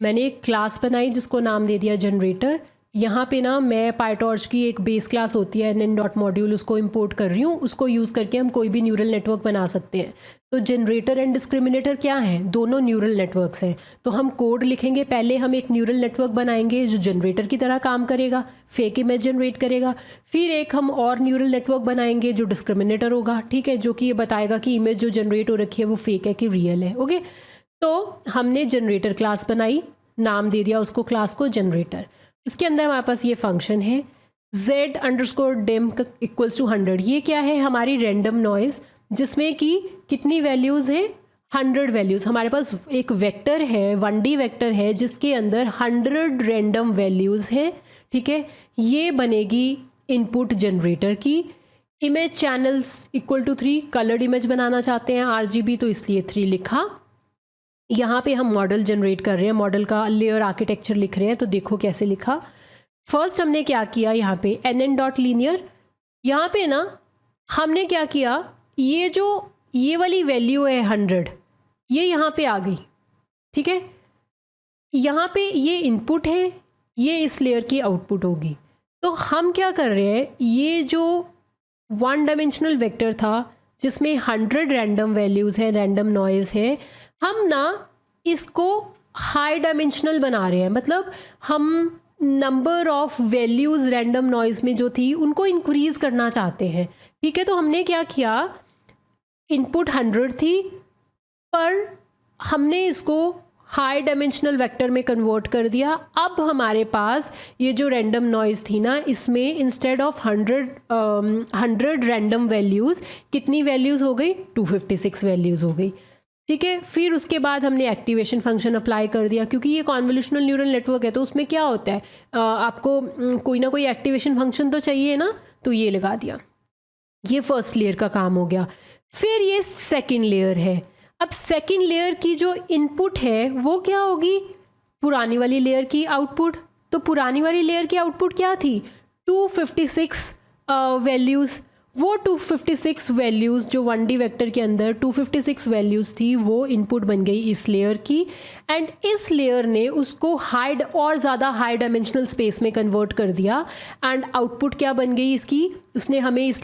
मैंने एक क्लास बनाई जिसको नाम दे दिया जनरेटर। यहाँ पे ना मैं पाइटॉर्च की एक बेस क्लास होती है nn.module, उसको इंपोर्ट कर रही हूँ। उसको यूज़ करके हम कोई भी न्यूरल नेटवर्क बना सकते हैं। तो जनरेटर एंड डिस्क्रिमिनेटर क्या हैं, दोनों न्यूरल नेटवर्क्स हैं। तो हम कोड लिखेंगे, पहले हम एक न्यूरल नेटवर्क बनाएंगे जो जनरेटर की तरह काम करेगा, फेक इमेज जनरेट करेगा। फिर एक हम और न्यूरल नेटवर्क बनाएंगे जो डिस्क्रिमिनेटर होगा, ठीक है, जो कि ये बताएगा कि इमेज जो जनरेट हो रखी है वो फेक है कि रियल है। ओके, तो हमने जनरेटर क्लास बनाई, नाम दे दिया उसको क्लास को जनरेटर। उसके अंदर हमारे पास ये फंक्शन है z_dim इक्वल्स टू 100। ये क्या है? हमारी रैंडम नॉइज़, जिसमें कि कितनी वैल्यूज़ हैं? 100 वैल्यूज़। हमारे पास एक वेक्टर है, 1D वेक्टर है, जिसके अंदर 100 रैंडम वैल्यूज़ हैं। ठीक है, ये बनेगी इनपुट जनरेटर की। Image channels equal to 3, coloured image बनाना चाहते हैं RGB, तो इसलिए 3 लिखा। यहाँ पे हम मॉडल जनरेट कर रहे हैं, मॉडल का लेयर आर्किटेक्चर लिख रहे हैं, तो देखो कैसे लिखा। फर्स्ट हमने क्या किया, यहाँ पे nn.linear, यहाँ पे ना हमने क्या किया, ये वाली वैल्यू है 100, ये यहाँ पे आ गई। ठीक है, यहाँ पे ये इनपुट है, ये इस लेयर की आउटपुट होगी। तो हम क्या कर रहे हैं, ये जो 1 डायमेंशनल वेक्टर था जिसमें 100 रैंडम वैल्यूज़ है, रैंडम नॉइज़ है, हम ना इसको हाई डायमेंशनल बना रहे हैं। मतलब हम number of values random noise में जो थी उनको इंक्रीज़ करना चाहते हैं। ठीक है, तो हमने क्या किया, इनपुट 100 थी, पर हमने इसको हाई डायमेंशनल वेक्टर में कन्वर्ट कर दिया। अब हमारे पास ये जो रैंडम नॉइज़ थी ना, इसमें इंस्टेड ऑफ 100 रैंडम वैल्यूज़ कितनी वैल्यूज़ हो गई? 256 वैल्यूज़ हो गई। ठीक है, फिर उसके बाद हमने एक्टिवेशन फंक्शन अप्लाई कर दिया, क्योंकि ये कॉन्वोल्यूशनल न्यूरल नेटवर्क है, तो उसमें क्या होता है, आपको कोई ना कोई एक्टिवेशन फंक्शन तो चाहिए ना, तो ये लगा दिया। ये फर्स्ट लेयर का काम हो गया। फिर ये सेकेंड लेयर है। अब सेकेंड लेयर की जो इनपुट है वो क्या होगी? पुरानी वाली लेयर की आउटपुट। तो पुरानी वाली लेयर की आउटपुट क्या थी? 256 वैल्यूज़। वो 256 वैल्यूज़ जो 1D वेक्टर के अंदर 256 वैल्यूज़ थी, वो इनपुट बन गई इस लेयर की। एंड इस लेयर ने उसको और ज़्यादा हाई डायमेंशनल स्पेस में कन्वर्ट कर दिया। एंड आउटपुट क्या बन गई इसकी? इस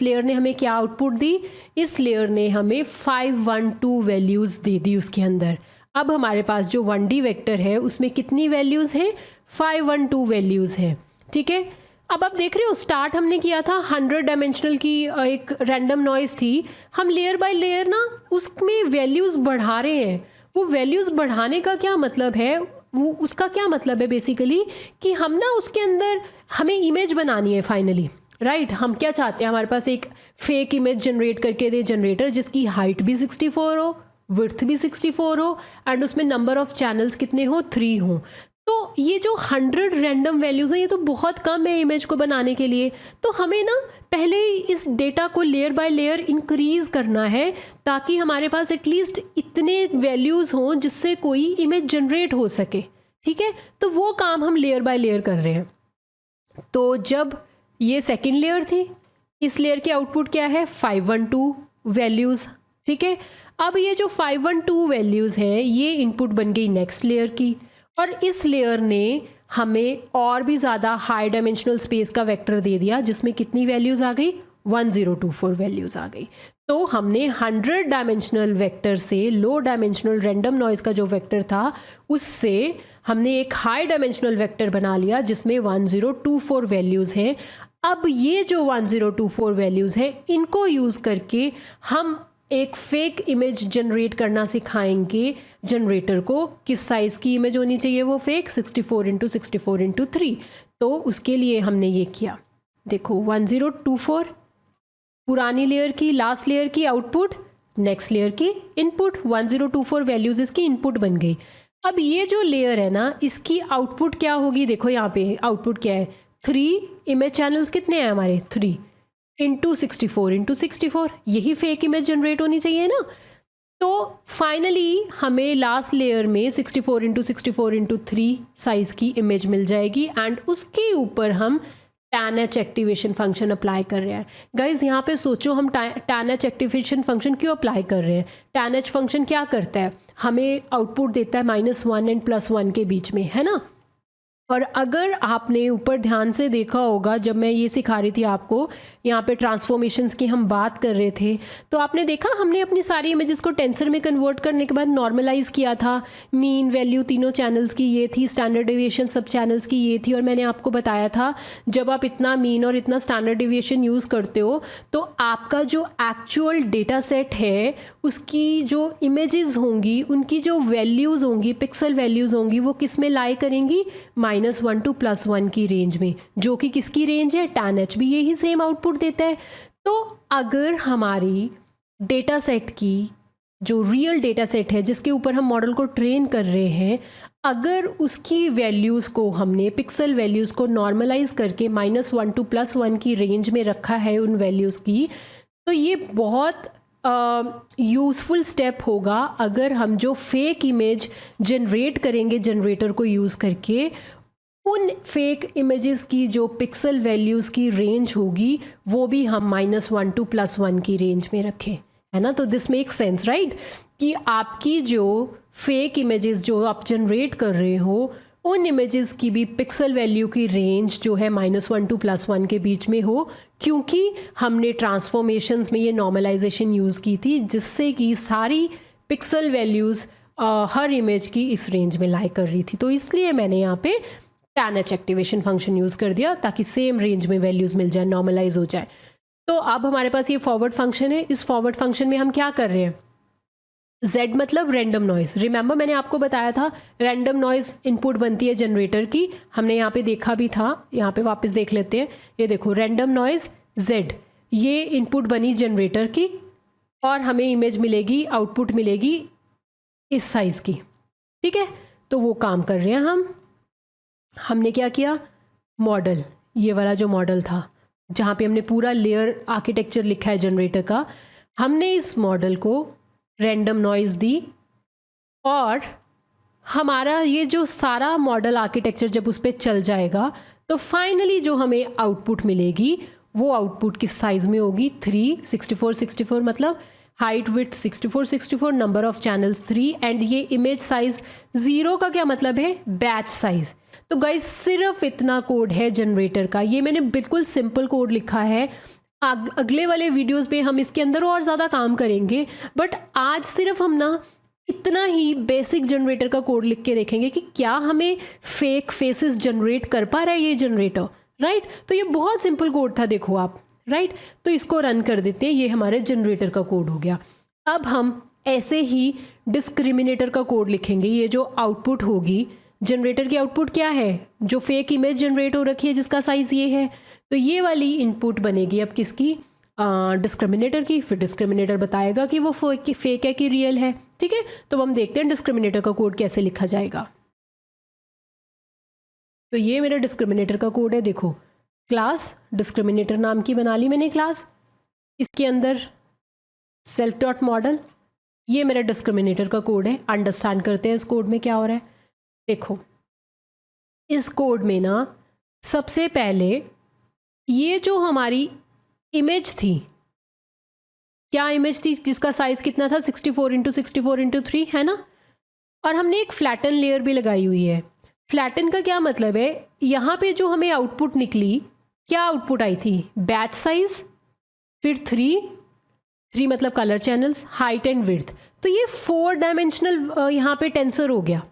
लेयर ने हमें क्या आउटपुट दी? इस लेयर ने हमें 512 वैल्यूज़ दे दी उसके अंदर। अब हमारे पास जो 1D वेक्टर है उसमें कितनी वैल्यूज़ हैं? 512 वैल्यूज़ हैं। ठीक है, अब आप देख रहे हो, स्टार्ट हमने किया था 100 डायमेंशनल की एक रैंडम नॉइज़ थी। हम लेयर बाय लेयर ना उसमें वैल्यूज़ बढ़ा रहे हैं। वो वैल्यूज़ बढ़ाने का क्या मतलब है? उसका क्या मतलब है बेसिकली, कि हम ना उसके अंदर हमें इमेज बनानी है फाइनली, राइट। हम क्या चाहते हैं, हमारे पास एक फेक इमेज जनरेट करके दे जनरेटर, जिसकी हाइट भी 64 हो, विड्थ भी 64 हो, एंड उसमें नंबर ऑफ चैनल्स कितने हो? 3 हो। तो ये जो 100 रैंडम वैल्यूज़ हैं, ये तो बहुत कम है इमेज को बनाने के लिए। तो हमें ना पहले इस डेटा को लेयर बाय लेयर इंक्रीज़ करना है, ताकि हमारे पास एटलीस्ट इतने वैल्यूज़ हों जिससे कोई इमेज जनरेट हो सके। ठीक है, तो वो काम हम लेयर बाय लेयर कर रहे हैं। तो जब ये सेकेंड लेयर थी, इस लेयर की आउटपुट क्या है? 512 वैल्यूज़। ठीक है, अब ये जो 512 वैल्यूज़ हैं, ये इनपुट बन गई नेक्स्ट लेयर की, और इस लेयर ने हमें और भी ज़्यादा हाई डायमेंशनल स्पेस का वेक्टर दे दिया, जिसमें कितनी वैल्यूज़ आ गई? 1024 वैल्यूज़ आ गई। तो हमने 100 डायमेंशनल वेक्टर से लो डायमेंशनल रैंडम नॉइज़ का जो वेक्टर था, उससे हमने एक हाई डायमेंशनल वेक्टर बना लिया जिसमें 1024 वैल्यूज़ हैं। अब ये जो 1024 वैल्यूज़ हैं, इनको यूज़ करके हम एक फेक इमेज जनरेट करना सिखाएंगे जनरेटर को। किस साइज़ की इमेज होनी चाहिए वो फेक? 64x64x3। तो उसके लिए हमने ये किया, देखो 1024 पुरानी लेयर की, लास्ट लेयर की आउटपुट, नेक्स्ट लेयर की इनपुट। 1024 वैल्यूज़ इसकी इनपुट बन गई। अब ये जो लेयर है ना, इसकी आउटपुट क्या होगी? देखो यहाँ पे आउटपुट क्या है? 3 इमेज चैनल्स कितने हैं हमारे? 3 इंटू 64 यही फेक इमेज जनरेट होनी चाहिए ना। तो फाइनली हमें लास्ट लेयर में 64x3 साइज़ की इमेज मिल जाएगी, एंड उसके ऊपर हम tan-h एक्टिवेशन फंक्शन अप्लाई कर रहे हैं। गाइज यहाँ पे सोचो, हम tan-h एक्टिवेशन फंक्शन क्यों अप्लाई कर रहे हैं? tan-h फंक्शन क्या करता है? हमें आउटपुट देता है -1 एंड +1 के बीच में, है ना। और अगर आपने ऊपर ध्यान से देखा होगा, जब मैं ये सिखा रही थी आपको, यहाँ पे ट्रांसफॉर्मेशंस की हम बात कर रहे थे, तो आपने देखा हमने अपनी सारी इमेजेस को टेंसर में कन्वर्ट करने के बाद नॉर्मलाइज किया था। मीन वैल्यू तीनों चैनल्स की ये थी, स्टैंडर्ड डेविएशन सब चैनल्स की ये थी, और मैंने आपको बताया था जब आप इतना मीन और इतना स्टैंडर्ड डेविएशन यूज़ करते हो तो आपका जो एक्चुअल डेटा सेट है उसकी जो इमेजेस होंगी, उनकी जो वैल्यूज़ होंगी, पिक्सल वैल्यूज़ होंगी, वो किस में लाई करेंगी, -1 to +1 की रेंज में, जो कि किसकी रेंज है, tan h भी यही सेम आउटपुट देता है। तो अगर हमारी डेटा सेट की जो रियल डेटा सेट है जिसके ऊपर हम मॉडल को ट्रेन कर रहे हैं, अगर उसकी वैल्यूज़ को हमने पिक्सल वैल्यूज़ को नॉर्मलाइज करके -1 to +1 की रेंज में रखा है उन वैल्यूज़ की, तो ये बहुत यूज़फुल स्टेप होगा अगर हम जो फेक इमेज जनरेट करेंगे जनरेटर को यूज़ करके, उन फेक इमेजेस की जो पिक्सल वैल्यूज़ की रेंज होगी वो भी हम -1 to +1 की रेंज में रखें, है ना। तो दिस मेक सेंस राइट, कि आपकी जो फेक इमेजेस जो आप जनरेट कर रहे हो उन इमेजेस की भी पिक्सल वैल्यू की रेंज जो है -1 to +1 के बीच में हो, क्योंकि हमने ट्रांसफॉर्मेशंस में ये नॉर्मलाइजेशन यूज़ की थी जिससे कि सारी पिक्सल वैल्यूज़ हर इमेज की इस रेंज में लाई कर रही थी। तो इसलिए मैंने यहाँ पे tan h activation function use कर दिया ताकि सेम रेंज में वैल्यूज़ मिल जाए, नॉर्मलाइज हो जाए। तो अब हमारे पास ये फॉरवर्ड फंक्शन है। इस फॉरवर्ड फंक्शन में हम क्या कर रहे हैं, Z मतलब रैंडम नॉइज़। रिमेंबर मैंने आपको बताया था रैंडम नॉइज़ इनपुट बनती है जनरेटर की, हमने यहाँ पे देखा भी था, यहाँ पे वापस देख लेते हैं। ये देखो रैंडम नॉइज़ Z, ये इनपुट बनी जनरेटर की और हमें इमेज मिलेगी, आउटपुट मिलेगी इस साइज़ की, ठीक है। तो वो काम कर रहे हैं हमने क्या किया, मॉडल, ये वाला जो मॉडल था जहाँ पे हमने पूरा लेयर आर्किटेक्चर लिखा है जनरेटर का, हमने इस मॉडल को रैंडम नॉइज़ दी और हमारा ये जो सारा मॉडल आर्किटेक्चर जब उस पर चल जाएगा तो फाइनली जो हमें आउटपुट मिलेगी वो आउटपुट किस साइज़ में होगी, 3 64 64 मतलब height width 64 64, number of channels 3, and ये इमेज साइज 0 का क्या मतलब है, बैच साइज। तो गाइस सिर्फ इतना कोड है जनरेटर का, ये मैंने बिल्कुल सिंपल कोड लिखा है। अगले वाले वीडियोस पे हम इसके अंदर और ज़्यादा काम करेंगे, बट आज सिर्फ हम ना इतना ही बेसिक जनरेटर का कोड लिख के देखेंगे कि क्या हमें फेक फेसेस जनरेट कर पा रहा है ये जनरेटर, राइट। तो ये बहुत सिंपल कोड था, देखो आप, राइट। तो इसको रन कर देते हैं, ये हमारे जनरेटर का कोड हो गया। अब हम ऐसे ही डिस्क्रिमिनेटर का कोड लिखेंगे। ये जो आउटपुट होगी, जनरेटर की आउटपुट क्या है, जो फेक इमेज जनरेट हो रखी है जिसका साइज़ ये है, तो ये वाली इनपुट बनेगी अब किसकी, डिस्क्रिमिनेटर की। फिर डिस्क्रिमिनेटर बताएगा कि वो फेक है कि रियल है, ठीक है। तो हम देखते हैं डिस्क्रिमिनेटर का कोड कैसे लिखा जाएगा। तो ये मेरा डिस्क्रिमिनेटर का कोड है, देखो क्लास डिस्क्रिमिनेटर नाम की बना ली मैंने क्लास, इसके अंदर सेल्फ डॉट मॉडल, ये मेरा डिस्क्रिमिनेटर का कोड है। अंडरस्टैंड करते हैं इस कोड में क्या हो रहा है। देखो इस कोड में ना सबसे पहले ये जो हमारी इमेज थी, क्या इमेज थी जिसका साइज कितना था, 64 × 64 × 3 है ना, और हमने एक फ्लैटन लेयर भी लगाई हुई है। फ्लैटन का क्या मतलब है, यहाँ पे जो हमें आउटपुट निकली, क्या आउटपुट आई थी, बैच साइज, फिर 3 मतलब colour channels, height and width. तो ये 4 डायमेंशनल यहाँ पे टेंसर हो गया।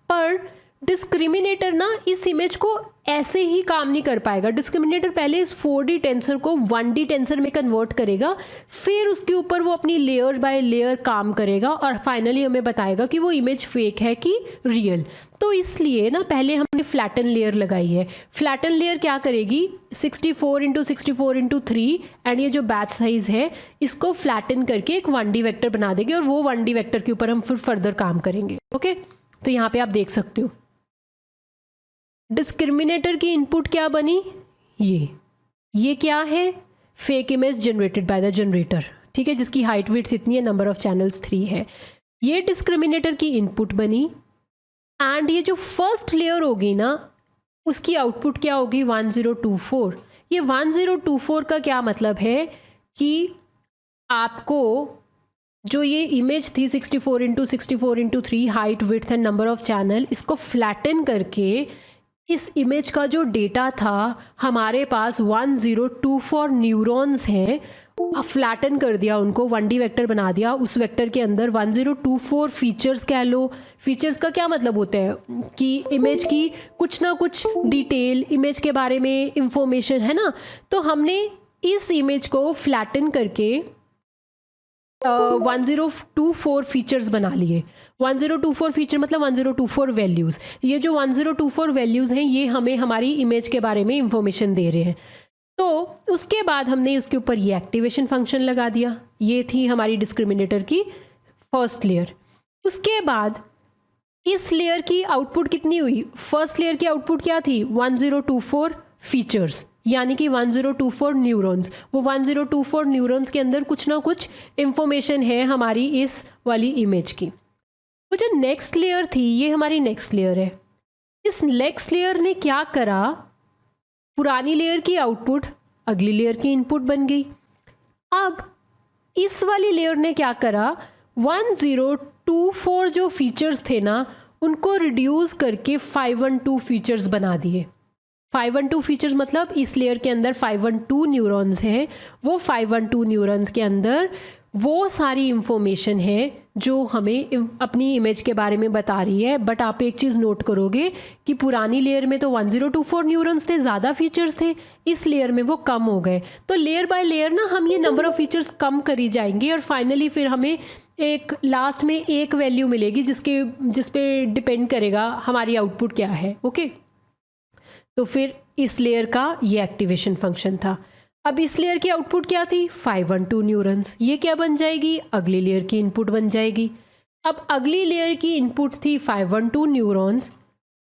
पर डिस्क्रिमिनेटर ना इस इमेज को ऐसे ही काम नहीं कर पाएगा। डिस्क्रिमिनेटर पहले इस 4D टेंसर को 1D टेंसर में कन्वर्ट करेगा, फिर उसके ऊपर वो अपनी लेयर बाय लेयर काम करेगा और फाइनली हमें बताएगा कि वो इमेज फेक है कि रियल। तो इसलिए ना पहले हमने फ्लैटन लेयर लगाई है। फ्लैटन लेयर क्या करेगी, 64 × 64 × 3 एंड ये जो बैच साइज है इसको फ्लैटन करके एक 1D वेक्टर बना देगी और वो 1D वेक्टर के ऊपर हम फिर फर्दर काम करेंगे। ओके, तो यहाँ पे आप देख सकते हो डिस्क्रिमिनेटर की इनपुट क्या बनी, ये क्या है, fake image generated by the generator, ठीक है, जिसकी हाइट विड्थ इतनी है, नंबर ऑफ चैनल्स 3 है। ये डिस्क्रिमिनेटर की इनपुट बनी एंड ये जो फर्स्ट लेयर होगी ना उसकी आउटपुट क्या होगी, 1024। ये 1024 का क्या मतलब है कि आपको जो ये इमेज थी 64 × 64 × 3 height width and number of channel, इसको फ्लैटन करके इस इमेज का जो डेटा था हमारे पास 1024 न्यूरॉन्स हैं, फ्लैटन कर दिया उनको, 1D वेक्टर बना दिया, उस वेक्टर के अंदर 1024 फीचर्स कह लो। फीचर्स का क्या मतलब होता है कि इमेज की कुछ ना कुछ डिटेल, इमेज के बारे में इंफॉर्मेशन है ना। तो हमने इस इमेज को फ्लैटन करके 1024 फीचर्स बना लिए। 1024 फीचर मतलब 1024 वैल्यूज़। ये जो 1024 वैल्यूज़ हैं ये हमें हमारी इमेज के बारे में इंफॉर्मेशन दे रहे हैं। तो उसके बाद हमने उसके ऊपर ये एक्टिवेशन फंक्शन लगा दिया। ये थी हमारी डिस्क्रिमिनेटर की फर्स्ट लेयर। उसके बाद इस लेयर की आउटपुट कितनी हुई? फर्स्ट लेयर की आउटपुट क्या थी? 1024 फीचर्स, यानी कि 1024 न्यूरॉन्स। वो 1024 न्यूरॉन्स के अंदर कुछ ना कुछ इंफॉर्मेशन है हमारी इस वाली इमेज की। वो जो नेक्स्ट लेयर थी ये हमारी नेक्स्ट लेयर है। इस नेक्स्ट लेयर ने क्या करा? पुरानी लेयर की आउटपुट अगली लेयर की इनपुट बन गई। अब इस वाली लेयर ने क्या करा? 1024 जो फीचर्स थे ना उनको रिड्यूस करके 512 फीचर्स बना दिए। 512 फीचर्स मतलब इस लेयर के अंदर 512 न्यूरॉन्स हैं। वो 512 न्यूरॉन्स के अंदर वो सारी इंफॉर्मेशन है जो हमें अपनी इमेज के बारे में बता रही है। बट आप एक चीज़ नोट करोगे कि पुरानी लेयर में तो 1024 न्यूरॉन्स थे, ज़्यादा फीचर्स थे, इस लेयर में वो कम हो गए। तो लेयर बाय लेयर ना हम ये नंबर ऑफ़ फीचर्स कम करी जाएंगे और फाइनली फिर हमें एक लास्ट में एक वैल्यू मिलेगी जिस पे डिपेंड करेगा हमारी आउटपुट क्या है। ओके, तो फिर इस लेयर का ये एक्टिवेशन फंक्शन था। अब इस लेयर की आउटपुट क्या थी? 512 न्यूरॉन्स। ये क्या बन जाएगी? अगली लेयर की इनपुट बन जाएगी। अब अगली लेयर की इनपुट थी 512 न्यूरॉन्स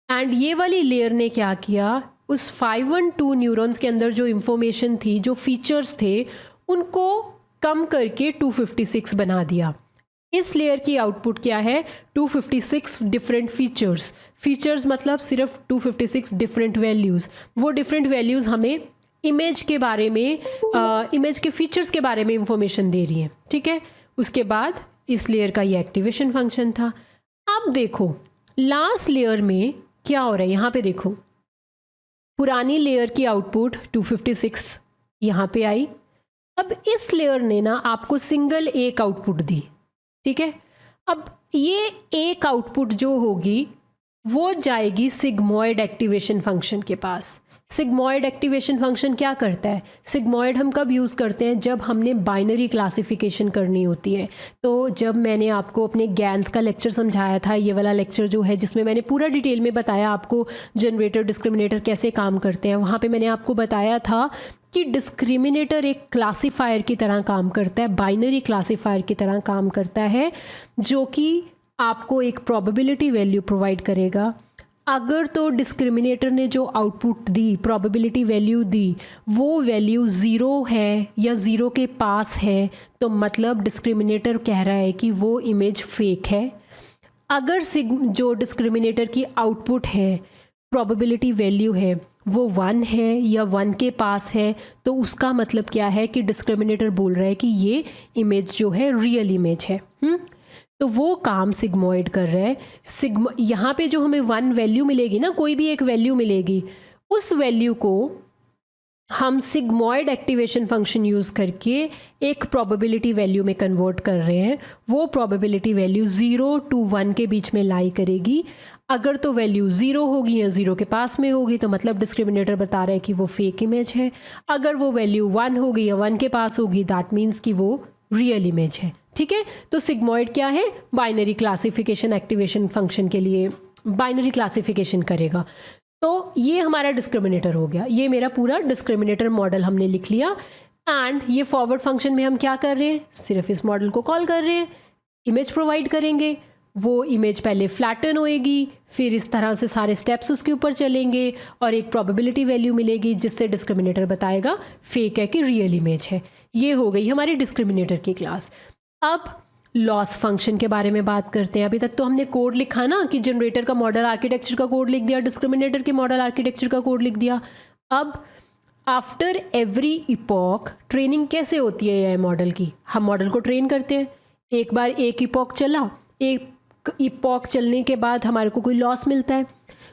एंड ये वाली लेयर ने क्या किया? उस 512 न्यूरॉन्स के अंदर जो इंफॉर्मेशन थी, जो फीचर्स थे, उनको कम करके 256 बना दिया। इस लेयर की आउटपुट क्या है? 256 डिफरेंट फीचर्स। फीचर्स मतलब सिर्फ 256 डिफरेंट वैल्यूज़। वो डिफरेंट वैल्यूज़ हमें इमेज के बारे में, इमेज के फीचर्स के बारे में इंफॉर्मेशन दे रही हैं। ठीक है, उसके बाद इस लेयर का ये एक्टिवेशन फंक्शन था। अब देखो लास्ट लेयर में क्या हो रहा है, यहाँ पे देखो पुरानी लेयर की आउटपुट 256 यहाँ पे आई। अब इस लेयर ने ना आपको सिंगल एक आउटपुट दी। ठीक है, अब ये एक आउटपुट जो होगी वो जाएगी सिग्मॉइड एक्टिवेशन फंक्शन के पास। सिग्मॉइड एक्टिवेशन फंक्शन क्या करता है? सिग्मॉइड हम कब यूज़ करते हैं? जब हमने बाइनरी क्लासिफिकेशन करनी होती है। तो जब मैंने आपको अपने गैन्स का लेक्चर समझाया था, ये वाला लेक्चर जो है जिसमें मैंने पूरा डिटेल में बताया आपको जनरेटर डिस्क्रिमिनेटर कैसे काम करते हैं, वहाँ पे मैंने आपको बताया था कि डिस्क्रिमिनेटर एक क्लासीफायर की तरह काम करता है, बाइनरी क्लासीफायर की तरह काम करता है, जो कि आपको एक प्रोबेबिलिटी वैल्यू प्रोवाइड करेगा। अगर तो डिस्क्रिमिनेटर ने जो आउटपुट दी, प्रोबेबिलिटी वैल्यू दी, वो वैल्यू ज़ीरो है या ज़ीरो के पास है, तो मतलब डिस्क्रिमिनेटर कह रहा है कि वो इमेज फेक है। अगर जो डिस्क्रिमिनेटर की आउटपुट है, प्रोबेबिलिटी वैल्यू है, वो 1 है या 1 के पास है, तो उसका मतलब क्या है कि डिस्क्रिमिनेटर बोल रहा है कि ये इमेज जो है रियल इमेज है। तो वो काम सिग्मॉइड कर रहा है। यहाँ पे जो हमें 1 वैल्यू मिलेगी ना, कोई भी एक वैल्यू मिलेगी, उस वैल्यू को हम सिग्मॉइड एक्टिवेशन फंक्शन यूज़ करके एक प्रोबेबिलिटी वैल्यू में कन्वर्ट कर रहे हैं। वो प्रोबेबिलिटी वैल्यू 0 to 1 के बीच में लाई करेगी। अगर तो वैल्यू 0 होगी या 0 के पास में होगी तो मतलब डिस्क्रिमिनेटर बता रहा है कि वो फेक इमेज है। अगर वो वैल्यू 1 होगी या 1 के पास होगी, दैट मीन्स कि वो रियल इमेज है। ठीक है, तो सिग्मॉइड क्या है? बाइनरी क्लासिफिकेशन एक्टिवेशन फंक्शन के लिए बाइनरी क्लासिफिकेशन करेगा। तो ये हमारा डिस्क्रिमिनेटर हो गया। ये मेरा पूरा डिस्क्रिमिनेटर मॉडल हमने लिख लिया। एंड ये फॉरवर्ड फंक्शन में हम क्या कर रहे हैं? सिर्फ इस मॉडल को कॉल कर रहे हैं, इमेज प्रोवाइड करेंगे। वो इमेज पहले फ्लैटन होएगी, फिर इस तरह से सारे स्टेप्स उसके ऊपर चलेंगे और एक प्रोबेबिलिटी वैल्यू मिलेगी जिससे डिस्क्रिमिनेटर बताएगा फेक है कि रियल इमेज है। ये हो गई हमारी डिस्क्रिमिनेटर की क्लास। अब लॉस फंक्शन के बारे में बात करते हैं। अभी तक तो हमने कोड लिखा ना कि जनरेटर का मॉडल आर्किटेक्चर का कोड लिख दिया, डिस्क्रिमिनेटर के मॉडल आर्किटेक्चर का कोड लिख दिया। अब आफ्टर एवरी इपॉक ट्रेनिंग कैसे होती है ये मॉडल की? हम मॉडल को ट्रेन करते हैं, एक बार एक इपॉक चला, एक इपॉक चलने के बाद हमारे को कोई लॉस मिलता है।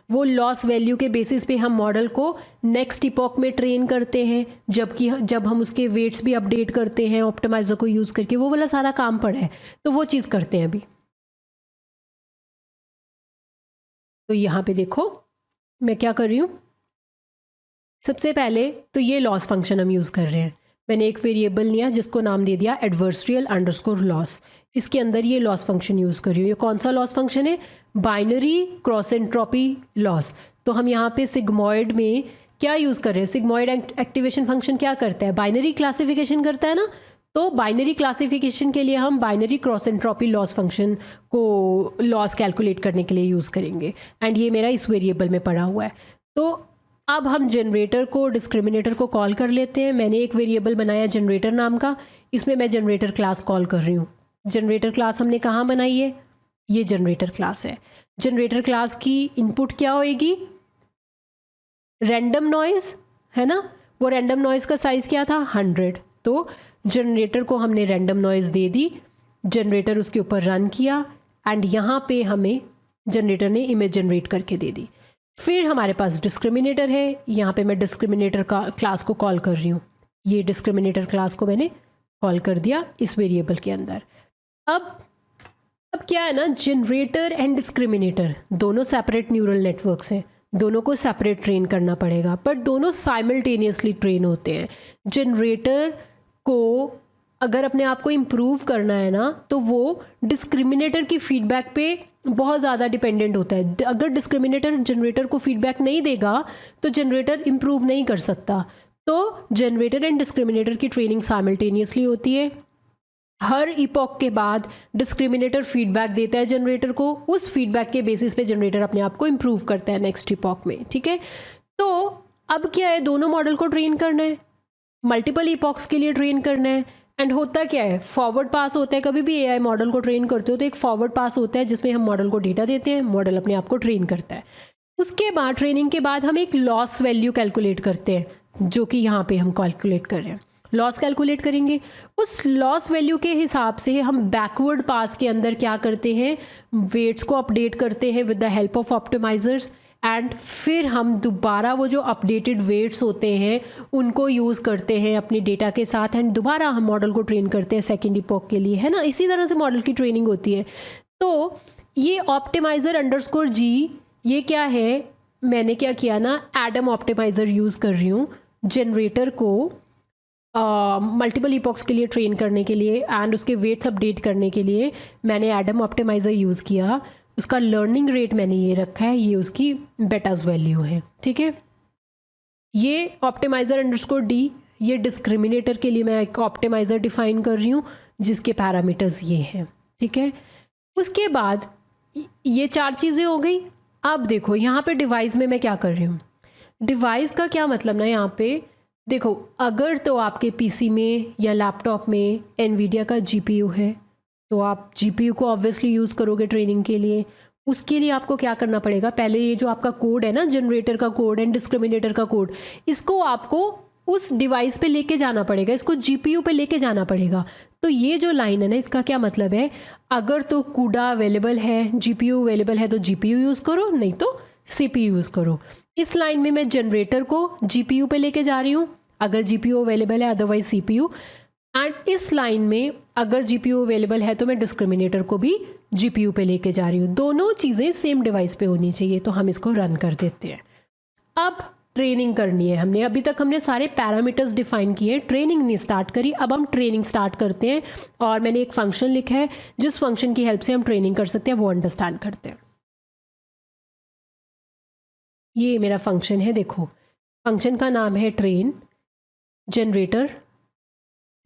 वो लॉस वैल्यू के बेसिस पे हम मॉडल को नेक्स्ट इपॉक में ट्रेन करते हैं, जबकि जब हम उसके वेट्स भी अपडेट करते हैं ऑप्टिमाइज़र को यूज़ करके, वो वाला सारा काम पड़ा है, तो वो चीज़ करते हैं अभी। तो यहाँ पे देखो मैं क्या कर रही हूँ, सबसे पहले तो ये लॉस फंक्शन हम यूज़ कर रहे हैं। मैंने एक वेरिएबल लिया जिसको नाम दे दिया एडवर्सरियल अंडरस्कोर लॉस। इसके अंदर ये लॉस फंक्शन यूज़ कर रही हूँ। ये कौन सा लॉस फंक्शन है? Binary cross entropy loss. तो हम यहाँ पे सिग्मॉइड में क्या यूज़ कर रहे हैं? सिग्मॉइड एक्टिवेशन फंक्शन क्या करता है? बाइनरी क्लासिफिकेशन करता है ना। तो बाइनरी क्लासिफिकेशन के लिए हम binary cross entropy loss function को लॉस कैलकुलेट करने के लिए यूज़ करेंगे, एंड ये मेरा इस वेरिएबल में पड़ा हुआ है। तो अब हम जनरेटर को, डिस्क्रिमिनेटर को कॉल कर लेते हैं। मैंने एक वेरिएबल बनाया जनरेटर नाम का, इसमें मैं जनरेटर क्लास कॉल कर रही हूँ। जनरेटर क्लास हमने कहाँ बनाई है? ये जनरेटर क्लास है। जनरेटर क्लास की इनपुट क्या होएगी? रैंडम नॉइज़, है ना। वो रैंडम नॉइज़ का साइज़ क्या था? 100। तो जनरेटर को हमने रैंडम नॉइज़ दे दी, जनरेटर उसके ऊपर रन किया, एंड यहाँ पे हमें जनरेटर ने इमेज जनरेट करके दे दी। फिर हमारे पास डिस्क्रिमिनेटर है, यहाँ पे मैं डिस्क्रिमिनेटर का क्लास को कॉल कर रही हूँ। ये डिस्क्रिमिनेटर क्लास को मैंने कॉल कर दिया इस वेरिएबल के अंदर। अब क्या है ना, जनरेटर एंड डिस्क्रिमिनेटर दोनों सेपरेट न्यूरल नेटवर्क्स हैं, दोनों को सेपरेट ट्रेन करना पड़ेगा, पर दोनों साइमल्टेनियसली ट्रेन होते हैं। जनरेटर को अगर अपने आप को इम्प्रूव करना है ना, तो वो डिस्क्रिमिनेटर की फीडबैक पे बहुत ज़्यादा डिपेंडेंट होता है। अगर डिस्क्रिमिनेटर जनरेटर को फीडबैक नहीं देगा तो जनरेटर इम्प्रूव नहीं कर सकता। तो जनरेटर एंड डिस्क्रिमिनेटर की ट्रेनिंग साइमल्टेनियसली होती है। हर इपॉक के बाद डिस्क्रिमिनेटर फीडबैक देता है जनरेटर को, उस फीडबैक के बेसिस पे जनरेटर अपने आप को इम्प्रूव करता है नेक्स्ट इपॉक में, ठीक है। तो अब क्या है, दोनों मॉडल को ट्रेन करना है, मल्टीपल इपॉक्स के लिए ट्रेन करना है। एंड होता क्या है, फॉरवर्ड पास होता है। कभी भी एआई मॉडल को ट्रेन करते हो तो एक फॉरवर्ड पास होता है जिसमें हम मॉडल को डेटा देते हैं, मॉडल अपने आप को ट्रेन करता है। उसके बाद ट्रेनिंग के बाद हम एक लॉस वैल्यू कैलकुलेट करते हैं, जो कि यहाँ पे हम कैलकुलेट कर रहे हैं। लॉस कैलकुलेट करेंगे, उस लॉस वैल्यू के हिसाब से हम बैकवर्ड पास के अंदर क्या करते हैं, वेट्स को अपडेट करते हैं with the help of optimisers, and फिर हम दोबारा वो जो अपडेटेड वेट्स होते हैं उनको यूज़ करते हैं अपने डेटा के साथ, एंड दोबारा हम मॉडल को ट्रेन करते हैं सेकेंड इपॉक के लिए, है ना। इसी तरह से मॉडल की ट्रेनिंग होती है। तो ये ऑप्टिमाइज़र अंडरस्कोर जी, ये क्या है, मैंने क्या किया ना, एडम ऑप्टिमाइज़र यूज़ कर रही हूँ जनरेटर को मल्टीपल इपॉक्स के लिए ट्रेन करने के लिए, एंड उसके वेट्स अपडेट करने के लिए मैंने एडम ऑप्टिमाइज़र यूज़ किया। उसका लर्निंग रेट मैंने ये रखा है, ये उसकी बेटास वैल्यू है, ठीक है। ये ऑप्टिमाइज़र अंडरस्कोर डी, ये डिस्क्रिमिनेटर के लिए मैं एक ऑप्टिमाइज़र डिफाइन कर रही हूँ जिसके पैरामीटर्स ये हैं, ठीक है। उसके बाद ये 4 चीज़ें हो गई। अब देखो यहाँ पे डिवाइस में मैं क्या कर रही हूँ। डिवाइस का क्या मतलब ना, यहाँ पे देखो, अगर तो आपके पीसी में या लैपटॉप में एनवीडिया का जीपीयू है तो आप जीपीयू को ऑब्वियसली यूज़ करोगे ट्रेनिंग के लिए। उसके लिए आपको क्या करना पड़ेगा, पहले ये जो आपका कोड है ना, जनरेटर का कोड एंड डिस्क्रिमिनेटर का कोड, इसको आपको उस डिवाइस पे लेके जाना पड़ेगा, इसको जीपीयू पे लेके जाना पड़ेगा। तो ये जो लाइन है ना, इसका क्या मतलब है, अगर तो कूडा अवेलेबल है, जीपीयू अवेलेबल है तो जीपीयू यूज़ करो, नहीं तो सीपीयू यूज़ करो। इस लाइन में मैं जनरेटर को जीपीयू पे लेके जा रही हूँ अगर जीपीयू अवेलेबल है, अदरवाइज सीपीयू। एंड इस लाइन में अगर जीपीयू अवेलेबल है तो मैं डिस्क्रिमिनेटर को भी जीपीयू पे लेके जा रही हूँ। दोनों चीज़ें सेम डिवाइस पे होनी चाहिए। तो हम इसको रन कर देते हैं। अब ट्रेनिंग करनी है हमने, अभी तक हमने सारे पैरामीटर्स डिफाइन किए, ट्रेनिंग नहीं स्टार्ट करी। अब हम ट्रेनिंग स्टार्ट करते हैं, और मैंने एक फंक्शन लिखा है जिस फंक्शन की हेल्प से हम ट्रेनिंग कर सकते हैं, वो अंडरस्टैंड करते हैं। ये मेरा फंक्शन है, देखो फंक्शन का नाम है ट्रेन। जनरेटर,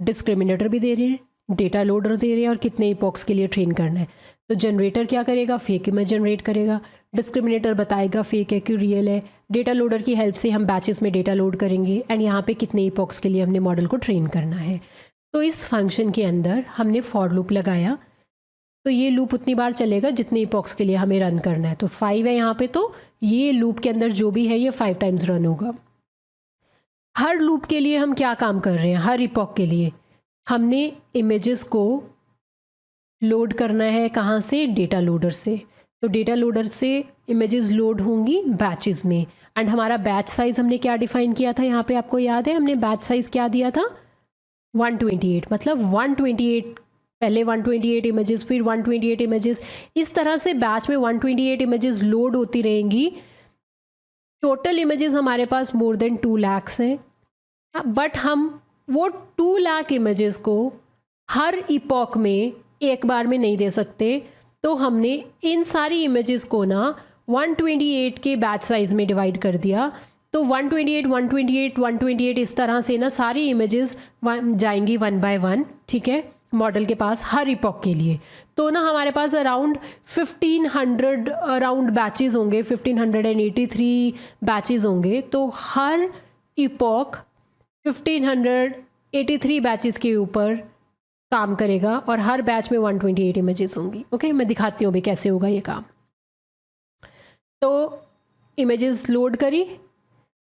डिस्क्रिमिनेटर भी दे रहे हैं, डेटा लोडर दे रहे हैं, और कितने इपॉक्स के लिए ट्रेन करना है। तो जनरेटर क्या करेगा, फेक इमेज जनरेट करेगा। डिस्क्रिमिनेटर बताएगा फेक है कि रियल है। डेटा लोडर की हेल्प से हम बैचेस में डेटा लोड करेंगे, एंड यहाँ पे कितने इपॉक्स के लिए हमने मॉडल को ट्रेन करना है। तो इस फंक्शन के अंदर हमने फॉर लूप लगाया, तो ये लूप उतनी बार चलेगा जितने इपॉक्स के लिए हमें रन करना है। तो 5 है यहाँ पे, तो ये लूप के अंदर जो भी है ये 5 टाइम्स रन होगा। हर लूप के लिए हम क्या काम कर रहे हैं, हर इपॉक के लिए हमने इमेजेस को लोड करना है, कहाँ से, डेटा लोडर से। तो डेटा लोडर से इमेजेस लोड होंगी बैचेस में। एंड हमारा बैच साइज़ हमने क्या डिफाइन किया था यहाँ पे, आपको याद है हमने बैच साइज़ क्या दिया था, 128। मतलब 128, पहले 128 इमेजेस, फिर 128 इमेजेस, इस तरह से बैच में 128 इमेजेस लोड होती रहेंगी। टोटल इमेजेस हमारे पास मोर देन 2 lakhs है, बट हम वो 2 लाख इमेजेस को हर इपॉक में एक बार में नहीं दे सकते, तो हमने इन सारी इमेजेस को ना 128 के बैच साइज़ में डिवाइड कर दिया। तो 128, 128, 128 इस तरह से ना सारी इमेजेस जाएंगी 1 by 1, ठीक है, मॉडल के पास हर इपॉक के लिए। तो ना हमारे पास अराउंड 1500 अराउंड बैचेस होंगे, 1583 बैचेस होंगे। तो हर इपॉक 1583 बैचेस के ऊपर काम करेगा और हर बैच में 128 इमेजेस होंगी। ओके, मैं दिखाती हूँ अभी कैसे होगा ये काम। तो इमेजेस लोड करी,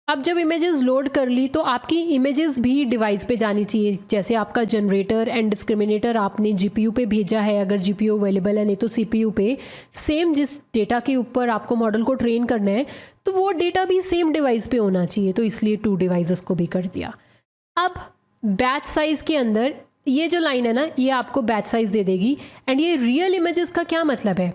अब जब इमेजेस लोड कर ली तो आपकी इमेजेस भी डिवाइस पे जानी चाहिए। जैसे आपका जनरेटर एंड डिस्क्रिमिनेटर आपने जीपीयू पे भेजा है, अगर जीपीयू अवेलेबल है, नहीं तो सीपीयू पे, सेम जिस डेटा के ऊपर आपको मॉडल को ट्रेन करना है तो वो डेटा भी सेम डिवाइस पे होना चाहिए, तो इसलिए 2 डिवाइसेस को भी कर दिया। अब बैच साइज़ के अंदर ये जो लाइन है ना, ये आपको बैच साइज़ दे देगी। एंड ये रियल इमेजेस का क्या मतलब है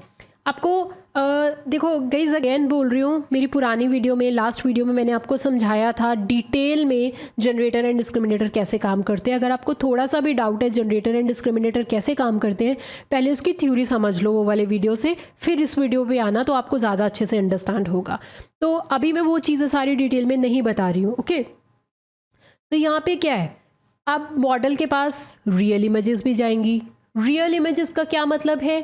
आपको, देखो गाइस अगेन बोल रही हूँ, मेरी पुरानी वीडियो में, लास्ट वीडियो में मैंने आपको समझाया था डिटेल में जनरेटर एंड डिस्क्रिमिनेटर कैसे काम करते हैं। अगर आपको थोड़ा सा भी डाउट है जनरेटर एंड डिस्क्रिमिनेटर कैसे काम करते हैं, पहले उसकी थ्योरी समझ लो वो वाले वीडियो से, फिर इस वीडियो पे आना, तो आपको ज़्यादा अच्छे से अंडरस्टैंड होगा। तो अभी मैं वो चीज़ें सारी डिटेल में नहीं बता रही हूँ। ओके, तो यहाँ पे क्या है, अब मॉडल के पास रियल इमेजेस भी जाएंगी। रियल इमेजेस का क्या मतलब है,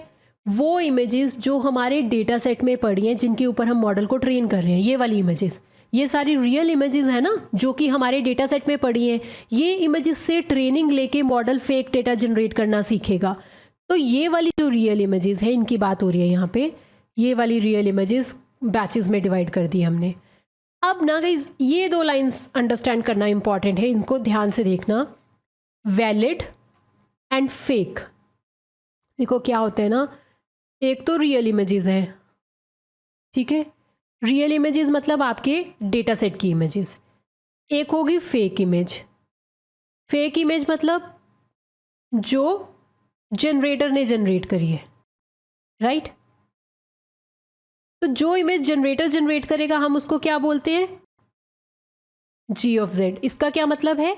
वो इमेजेस जो हमारे डेटा सेट में पड़ी हैं, जिनके ऊपर हम मॉडल को ट्रेन कर रहे हैं, ये वाली इमेजेस, ये सारी रियल इमेजेस है ना जो कि हमारे डेटा सेट में पड़ी हैं। ये इमेजेस से ट्रेनिंग लेके मॉडल फेक डेटा जनरेट करना सीखेगा। तो ये वाली जो रियल इमेजेस है, इनकी बात हो रही है यहाँ पे, ये वाली रियल इमेजेस बैचेस में डिवाइड कर दी हमने। अब ना गाइस ये 2 लाइन्स अंडरस्टैंड करना इंपॉर्टेंट है, इनको ध्यान से देखना। वैलिड एंड फेक, देखो क्या होता है ना, एक तो रियल इमेजेस हैं, ठीक है, रियल इमेजेस मतलब आपके डेटा सेट की इमेजेस। एक होगी फेक इमेज। फेक इमेज मतलब जो जनरेटर ने जनरेट करी है, राइट। तो जो इमेज जनरेटर जनरेट करेगा हम उसको क्या बोलते हैं, जी ऑफ जेड। इसका क्या मतलब है,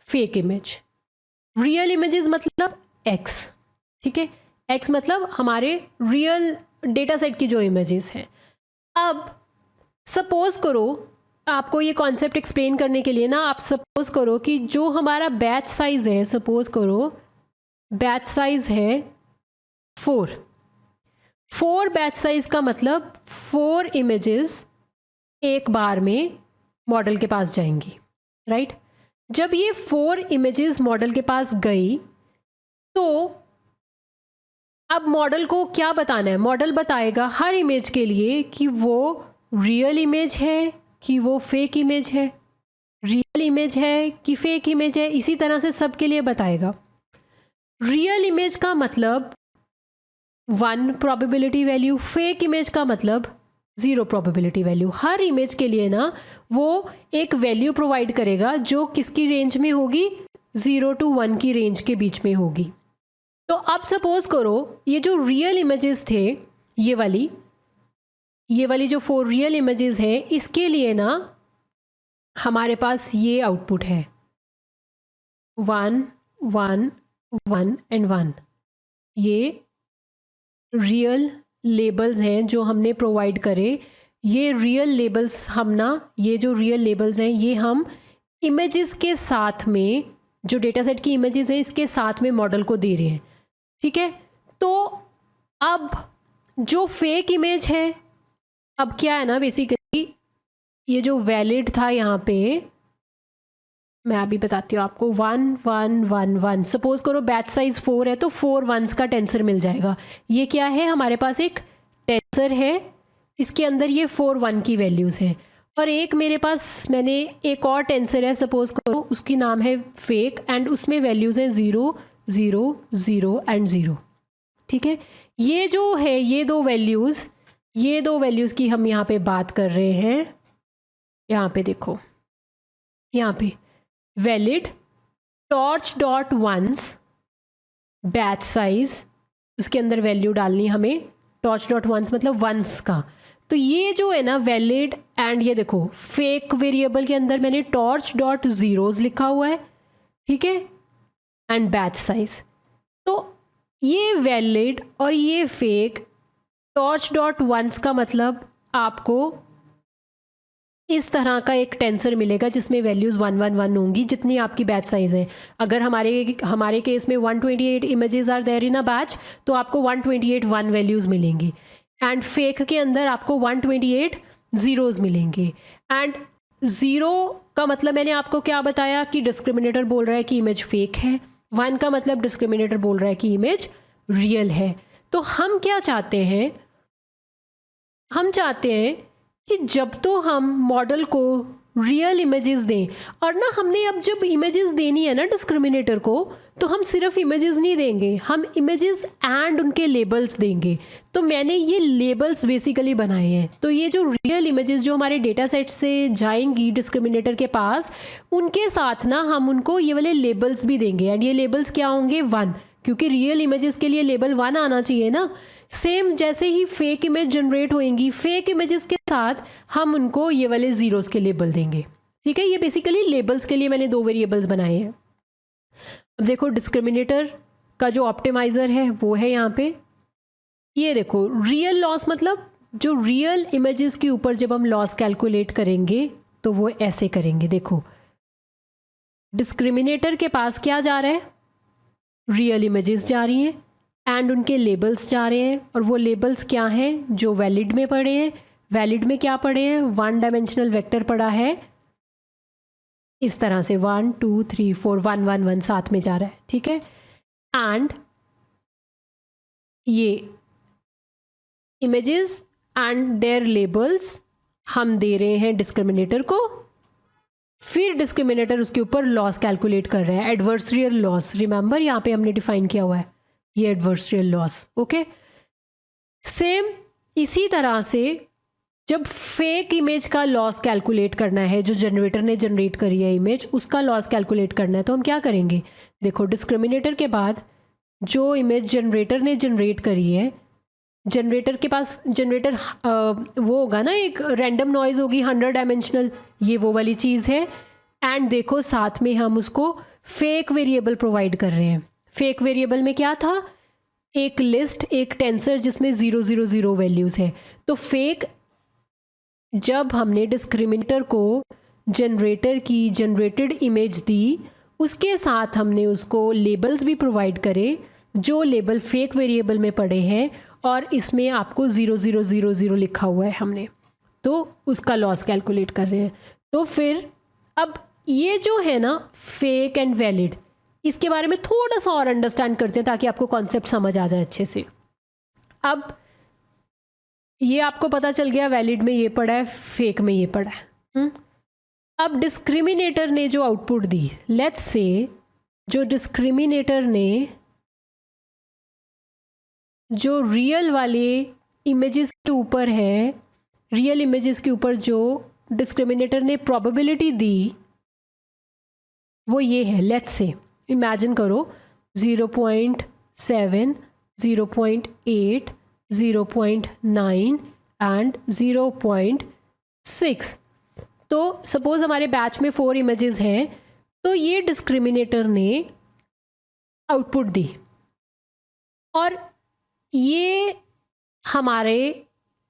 फेक इमेज। रियल इमेजेस मतलब एक्स, ठीक है, एक्स मतलब हमारे रियल डेटा सेट की जो इमेजेस हैं। अब सपोज करो, आपको ये कॉन्सेप्ट एक्सप्लेन करने के लिए ना, आप सपोज करो कि जो हमारा बैच साइज है, सपोज करो बैच साइज है 4 बैच साइज का मतलब 4 इमेजेस एक बार में मॉडल के पास जाएंगी, राइट। जब ये 4 इमेजेस मॉडल के पास गई तो अब मॉडल को क्या बताना है, मॉडल बताएगा हर इमेज के लिए कि वो रियल इमेज है कि वो फेक इमेज है, रियल इमेज है कि फेक इमेज है, इसी तरह से सबके लिए बताएगा। रियल इमेज का मतलब 1 प्रोबेबिलिटी वैल्यू, फेक इमेज का मतलब 0 प्रोबेबिलिटी वैल्यू। हर इमेज के लिए ना वो एक वैल्यू प्रोवाइड करेगा जो किसकी रेंज में होगी, 0 to 1 की रेंज के बीच में होगी। तो अब सपोज करो ये जो रियल इमेजेस थे, ये वाली जो 4 रियल इमेजेस हैं, इसके लिए ना हमारे पास ये आउटपुट है 1 1 1 एंड 1। ये रियल लेबल्स हैं जो हमने प्रोवाइड करे। ये रियल लेबल्स हम ना, ये जो रियल लेबल्स हैं ये हम इमेजेस के साथ में, जो डेटा सेट की इमेजेस हैं इसके साथ में मॉडल को दे रहे हैं, ठीक है। तो अब जो फेक इमेज है, अब क्या है ना, बेसिकली ये जो वैलिड था यहाँ पे, मैं अभी बताती हूँ आपको, 1 1 1 1। सपोज करो बैच साइज 4 है तो 4 1s का टेंसर मिल जाएगा। ये क्या है, हमारे पास एक टेंसर है, इसके अंदर ये 4 1 की वैल्यूज़ हैं। और एक मेरे पास, मैंने एक और टेंसर है, सपोज करो उसकी नाम है फेक, एंड उसमें वैल्यूज़ हैं 0 0 0 एंड 0, ठीक है। ये जो है, ये 2 वैल्यूज़ ये दो वैल्यूज़ की हम यहाँ पे बात कर रहे हैं। यहाँ पे देखो, यहाँ पे valid torch dot ones batch size, उसके अंदर वैल्यू डालनी हमें टॉर्च डॉट वंस मतलब वंस का। तो ये जो है ना वैलिड, एंड ये देखो फेक वेरिएबल के अंदर मैंने टॉर्च डॉट ज़ीरोज़ लिखा हुआ है, ठीक है, एंड बैच साइज। तो ये वैलिड और ये फेक, टॉर्च डॉट वंस का मतलब आपको इस तरह का एक टेंसर मिलेगा जिसमें वैल्यूज़ 111 होंगी जितनी आपकी बैच साइज़ है। अगर हमारे केस में 128 images are there in a batch, तो आपको 128 वन वैल्यूज़ मिलेंगी, एंड फेक के अंदर आपको 128 ज़ीरोज़ मिलेंगे। एंड ज़ीरो का मतलब मैंने आपको क्या बताया कि डिस्क्रिमिनेटर बोल रहा है कि इमेज फेक है, वन का मतलब डिस्क्रिमिनेटर बोल रहा है कि इमेज रियल है। तो हम क्या चाहते हैं, हम चाहते हैं कि जब तो हम मॉडल को रियल इमेजेस दें, और ना हमने अब जब इमेजेस देनी है ना डिस्क्रिमिनेटर को, तो हम सिर्फ इमेजेस नहीं देंगे, हम इमेजेस एंड उनके लेबल्स देंगे। तो मैंने ये लेबल्स बेसिकली बनाए हैं। तो ये जो रियल इमेजेस जो हमारे डेटा सेट से जाएंगी डिस्क्रिमिनेटर के पास, उनके साथ ना हम उनको ये वाले लेबल्स भी देंगे। एंड ये लेबल्स क्या होंगे, 1, क्योंकि रियल इमेजेस के लिए लेबल 1 आना चाहिए ना। सेम जैसे ही फेक इमेज जनरेट होएंगी, फेक इमेजेस के साथ हम उनको ये वाले ज़ीरोज़ के लेबल देंगे, ठीक है। ये बेसिकली लेबल्स के लिए मैंने दो वेरिएबल्स बनाए हैं। अब देखो डिस्क्रिमिनेटर का जो ऑप्टिमाइज़र है वो है यहाँ पे, ये देखो रियल लॉस मतलब जो रियल इमेजेस के ऊपर जब हम लॉस कैलकुलेट करेंगे तो वो ऐसे करेंगे। देखो डिस्क्रिमिनेटर के पास क्या जा रहा है, रियल इमेजेस जा रही हैं एंड उनके लेबल्स जा रहे हैं, और वो लेबल्स क्या हैं जो वैलिड में पड़े हैं। वैलिड में क्या पड़े हैं, 1 डायमेंशनल वेक्टर पड़ा है इस तरह से, 1 2 3 4 1 1 1 साथ में जा रहा है, ठीक है। एंड ये इमेजेस एंड देयर लेबल्स हम दे रहे हैं डिस्क्रिमिनेटर को, फिर डिस्क्रिमिनेटर उसके ऊपर लॉस कैलकुलेट कर रहा है, एडवर्सरियल लॉस। रिमेंबर यहाँ पे हमने डिफाइन किया हुआ है ये एडवर्सरियल लॉस, ओके। सेम इसी तरह से जब फेक इमेज का लॉस कैलकुलेट करना है, जो जनरेटर ने जनरेट करी है इमेज, उसका लॉस कैलकुलेट करना है, तो हम क्या करेंगे, देखो डिस्क्रिमिनेटर के बाद जो इमेज जनरेटर ने जनरेट करी है, जनरेटर के पास जनरेटर वो होगा ना, एक रैंडम नॉइज़ होगी 100 डायमेंशनल, ये वो वाली चीज़ है। एंड देखो साथ में हम उसको फेक वेरिएबल प्रोवाइड कर रहे हैं। फेक वेरिएबल में क्या था, एक लिस्ट, एक टेंसर जिसमें 0 0 0 वैल्यूज़ है। तो फेक जब हमने डिस्क्रिमिनेटर को जनरेटर की जनरेटेड इमेज दी, उसके साथ हमने उसको लेबल्स भी प्रोवाइड करे जो लेबल फेक वेरिएबल में पड़े हैं, और इसमें आपको 0 0 0 0 लिखा हुआ है हमने, तो उसका लॉस कैलकुलेट कर रहे हैं। तो फिर अब ये जो है ना फेक एंड वैलिड, इसके बारे में थोड़ा सा और अंडरस्टैंड करते हैं ताकि आपको कॉन्सेप्ट समझ आ जाए अच्छे से। अब ये आपको पता चल गया वैलिड में ये पड़ा है, फेक में ये पड़ा है। अब डिस्क्रिमिनेटर ने जो आउटपुट दी, लेट्स से जो डिस्क्रिमिनेटर ने जो रियल वाले इमेजेस के ऊपर है, रियल इमेजेस के ऊपर जो डिस्क्रिमिनेटर ने प्रोबेबिलिटी दी वो ये है। लेट्स से इमेजिन करो 0.7 0.8 0.9 एंड 0.6। तो सपोज हमारे बैच में 4 इमेजेस हैं, तो ये डिस्क्रिमिनेटर ने आउटपुट दी, और ये हमारे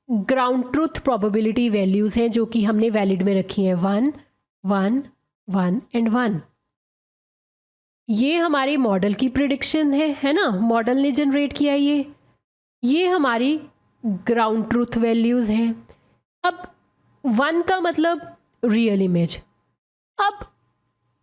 ग्राउंड ट्रूथ प्रोबेबिलिटी वैल्यूज़ हैं जो कि हमने वैलिड में रखी हैं, 1 1 1 एंड 1। ये हमारे मॉडल की प्रिडिक्शन है ना, मॉडल ने जनरेट किया ये हमारी ग्राउंड ट्रूथ वैल्यूज़ हैं। अब 1 का मतलब रियल इमेज। अब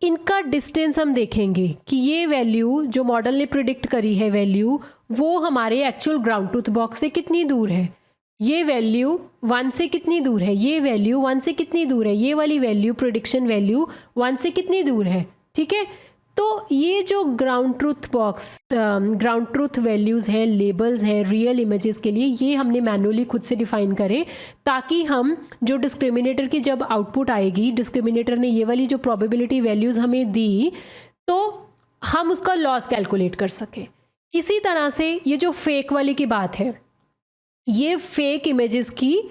इनका डिस्टेंस हम देखेंगे कि ये वैल्यू जो मॉडल ने प्रिडिक्ट करी है वैल्यू, वो हमारे एक्चुअल ग्राउंड ट्रूथ बॉक्स से कितनी दूर है। ये वैल्यू 1 से कितनी दूर है, ये वैल्यू 1 से कितनी दूर है, ये वाली वैल्यू प्रिडिक्शन वैल्यू 1 से कितनी दूर है, ठीक है। तो ये जो ग्राउंड ट्रूथ वैल्यूज़ हैं, लेबल्स हैं रियल इमेजेस के लिए, ये हमने मैनुअली खुद से डिफ़ाइन करे, ताकि हम जो डिस्क्रिमिनेटर की जब आउटपुट आएगी, डिस्क्रिमिनेटर ने ये वाली जो प्रोबेबिलिटी वैल्यूज़ हमें दी, तो हम उसका लॉस कैलकुलेट कर सकें। इसी तरह से ये जो फेक वाली की बात है, ये फेक इमेजेस की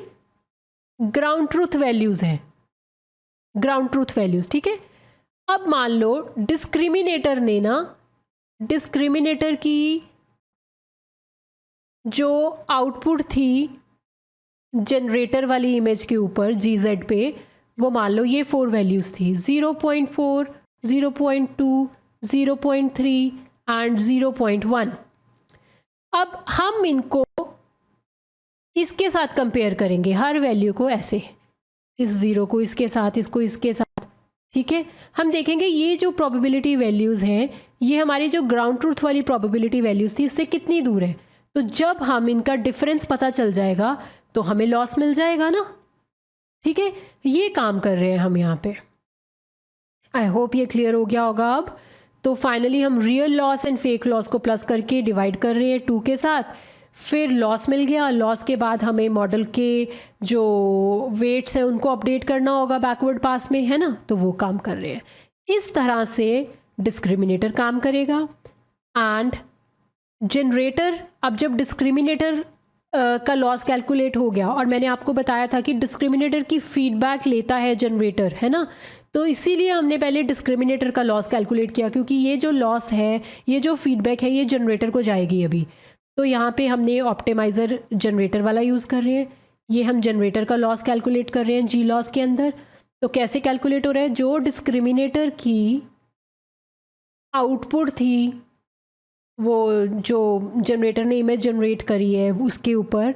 ग्राउंड ट्रूथ वैल्यूज़ हैं, ग्राउंड ट्रूथ वैल्यूज़, ठीक है। अब मान लो डिस्क्रिमिनेटर की जो आउटपुट थी जनरेटर वाली इमेज के ऊपर GZ पे, वो मान लो ये 4 वैल्यूज़ थी, 0.4, 0.2, 0.3 एंड 0.1। अब हम इनको इसके साथ कंपेयर करेंगे, हर वैल्यू को ऐसे, इस ज़ीरो को इसके साथ, इसको इसके साथ, ठीक है। हम देखेंगे ये जो प्रोबेबिलिटी वैल्यूज़ हैं, ये हमारी जो ग्राउंड ट्रूथ वाली प्रोबेबिलिटी वैल्यूज़ थी, इससे कितनी दूर है। तो जब हम इनका डिफरेंस पता चल जाएगा तो हमें लॉस मिल जाएगा ना, ठीक है। ये काम कर रहे हैं हम यहाँ पे। आई होप ये क्लियर हो गया होगा अब। तो फाइनली हम real loss and fake loss को प्लस करके डिवाइड कर रहे हैं 2 के साथ, फिर लॉस मिल गया। लॉस के बाद हमें मॉडल के जो वेट्स हैं उनको अपडेट करना होगा बैकवर्ड पास में, है ना, तो वो काम कर रहे हैं। इस तरह से डिस्क्रिमिनेटर काम करेगा। एंड जनरेटर, अब जब डिस्क्रिमिनेटर का लॉस कैलकुलेट हो गया, और मैंने आपको बताया था कि डिस्क्रिमिनेटर की फीडबैक लेता है जनरेटर, है ना, तो इसीलिए हमने पहले डिस्क्रिमिनेटर का लॉस कैलकुलेट किया, क्योंकि ये जो लॉस है, ये जो फीडबैक है, ये जनरेटर को जाएगी अभी। तो यहाँ पे हमने ऑप्टिमाइज़र जनरेटर वाला यूज़ कर रहे हैं। ये हम जनरेटर का लॉस कैलकुलेट कर रहे हैं जी लॉस के अंदर। तो कैसे कैलकुलेट हो रहा है, जो डिस्क्रिमिनेटर की आउटपुट थी, वो जो जनरेटर ने इमेज जनरेट करी है उसके ऊपर,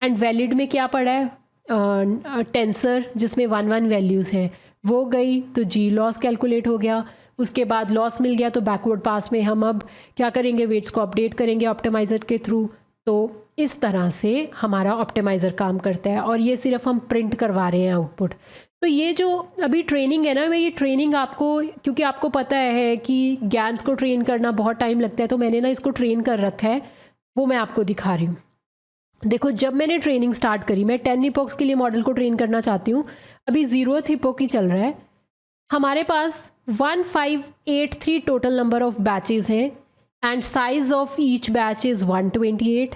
एंड वैलिड में क्या पड़ा है, टेंसर जिसमें 1 वैल्यूज़ हैं, वो गई, तो जी लॉस कैलकुलेट हो गया। उसके बाद लॉस मिल गया, तो बैकवर्ड पास में हम अब क्या करेंगे, वेट्स को अपडेट करेंगे ऑप्टिमाइज़र के थ्रू। तो इस तरह से हमारा ऑप्टिमाइज़र काम करता है, और ये सिर्फ हम प्रिंट करवा रहे हैं आउटपुट। तो ये जो अभी ट्रेनिंग है ना, मैं ये ट्रेनिंग आपको, क्योंकि आपको पता है कि गैन्स को ट्रेन करना बहुत टाइम लगता है, तो मैंने ना इसको ट्रेन कर रखा है, वो मैं आपको दिखा रही हूँ। देखो, जब मैंने ट्रेनिंग स्टार्ट करी, मैं 10 इपॉक्स के लिए मॉडल को ट्रेन करना चाहती हूँ, अभी 0th इपॉक ही चल रहा है। हमारे पास 1583 टोटल नंबर ऑफ बैचेस हैं, and size of each batch is 128,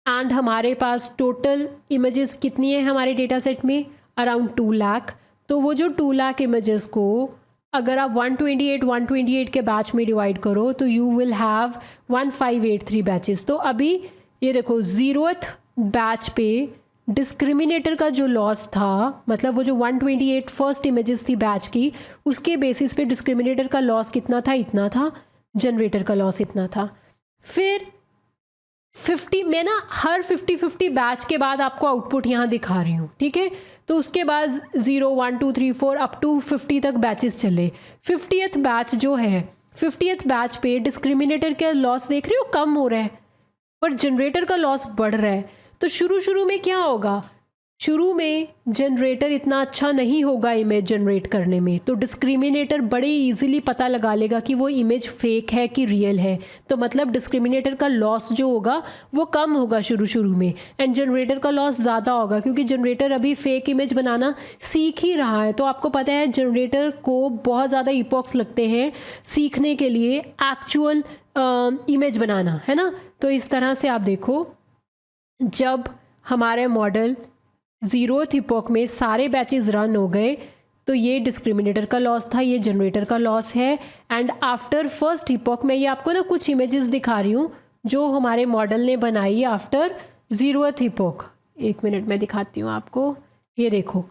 and हमारे पास टोटल इमेजेस कितनी है हमारे डेटा सेट में, अराउंड 2 लाख। तो वो जो 2 लाख इमेजेस को अगर आप 128 के बैच में डिवाइड करो, तो यू विल हैव 1583 बैचेस। तो अभी ये देखो, 0th बैच पे डिस्क्रिमिनेटर का जो लॉस था, मतलब वो जो 128 फर्स्ट इमेजेस थी बैच की, उसके बेसिस पे डिस्क्रिमिनेटर का लॉस कितना था, इतना था, जनरेटर का लॉस इतना था। फिर 50 मैं ना हर 50-50 बैच के बाद आपको आउटपुट यहाँ दिखा रही हूँ, ठीक है। तो उसके बाद 0, 1, 2, 3, 4 अप टू 50 तक बैचेस चले। 50th बैच जो है, 50th बैच पे डिस्क्रिमिनेटर का लॉस देख रहे हो कम हो रहा है, पर जनरेटर का लॉस बढ़ रहा है। तो शुरू में क्या होगा, शुरू में जनरेटर इतना अच्छा नहीं होगा इमेज जनरेट करने में, तो डिस्क्रिमिनेटर बड़े इजीली पता लगा लेगा कि वो इमेज फेक है कि रियल है। तो मतलब डिस्क्रिमिनेटर का लॉस जो होगा वो कम होगा शुरू में, एंड जनरेटर का लॉस ज़्यादा होगा, क्योंकि जनरेटर अभी फेक इमेज बनाना सीख ही रहा है। तो आपको पता है जनरेटर को बहुत ज़्यादा इपॉक्स लगते हैं सीखने के लिए एक्चुअल इमेज बनाना, है ना। तो इस तरह से आप देखो, जब हमारे मॉडल 0th इपॉक में सारे बैचेस रन हो गए, तो ये डिस्क्रिमिनेटर का लॉस था, ये जनरेटर का लॉस है। एंड आफ्टर फर्स्ट इपॉक में ये आपको ना कुछ इमेजेस दिखा रही हूँ जो हमारे मॉडल ने बनाई आफ्टर 0th इपॉक। 1 मिनट में दिखाती हूँ आपको। ये देखो,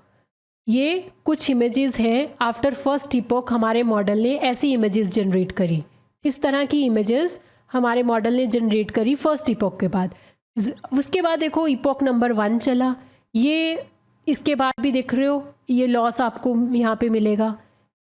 ये कुछ इमेजेस हैं आफ्टर फर्स्ट इपॉक, हमारे मॉडल ने ऐसी इमेजेस जनरेट करी। इस तरह की इमेजेस हमारे मॉडल ने जनरेट करी फर्स्ट इपॉक के बाद। उसके बाद देखो इपॉक नंबर 1 चला, ये इसके बाद भी देख रहे हो ये लॉस आपको यहाँ पे मिलेगा।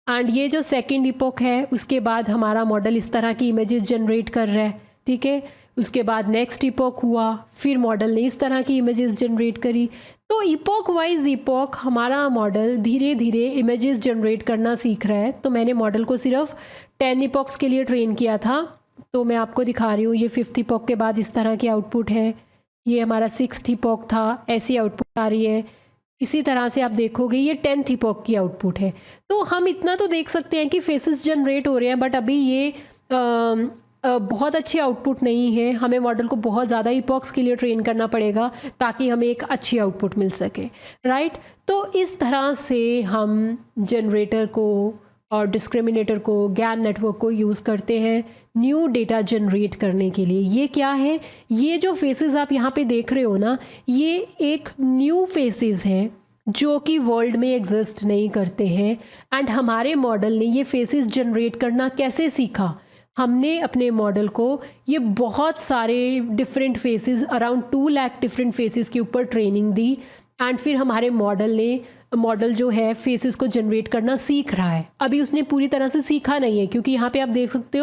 एंड ये जो सेकंड इपॉक है, उसके बाद हमारा मॉडल इस तरह की इमेजेस जनरेट कर रहा है, ठीक है। उसके बाद नेक्स्ट इपॉक हुआ, फिर मॉडल ने इस तरह की इमेजेस जनरेट करी। तो इपॉक वाइज इपॉक हमारा मॉडल धीरे धीरे इमेजेस जनरेट करना सीख रहा है। तो मैंने मॉडल को सिर्फ 10 इपॉक्स के लिए ट्रेन किया था, तो मैं आपको दिखा रही हूँ। ये 5th इपॉक के बाद इस तरह की आउटपुट है, ये हमारा 6th इपॉक था, ऐसी आउटपुट आ रही है। इसी तरह से आप देखोगे ये 10th इपॉक की आउटपुट है। तो हम इतना तो देख सकते हैं कि फेसेस जनरेट हो रहे हैं, बट अभी ये बहुत अच्छी आउटपुट नहीं है। हमें मॉडल को बहुत ज़्यादा इपॉक्स के लिए ट्रेन करना पड़ेगा ताकि हमें एक अच्छी आउटपुट मिल सके, राइट। तो इस तरह से हम जनरेटर को और डिस्क्रिमिनेटर को, ज्ञान नेटवर्क को यूज़ करते हैं न्यू डेटा जनरेट करने के लिए। ये क्या है, ये जो फेसेस आप यहाँ पे देख रहे हो ना, ये एक न्यू फेसेस हैं जो कि वर्ल्ड में एग्जिस्ट नहीं करते हैं। एंड हमारे मॉडल ने ये फेसेस जनरेट करना कैसे सीखा, हमने अपने मॉडल को ये बहुत सारे different phases, around 2 lakh different phases के ऊपर ट्रेनिंग दी। एंड फिर हमारे मॉडल जो है फेसेस को जनरेट करना सीख रहा है। अभी उसने पूरी तरह से सीखा नहीं है, क्योंकि यहाँ पे आप देख सकते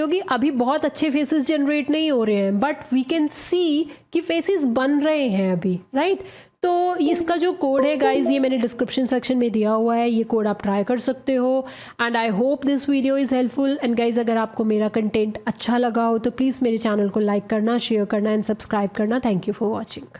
हो कि अभी बहुत अच्छे फेसेस जनरेट नहीं हो रहे हैं, बट वी कैन सी कि फेसेस बन रहे हैं अभी, राइट। तो इसका जो कोड है गाइज, ये मैंने डिस्क्रिप्शन सेक्शन में दिया हुआ है, ये कोड आप ट्राई कर सकते हो। And I hope this video is helpful. And guys, अगर आपको मेरा कंटेंट अच्छा लगा हो तो प्लीज़ मेरे चैनल को लाइक करना, शेयर करना एंड सब्सक्राइब करना। Thank you for watching.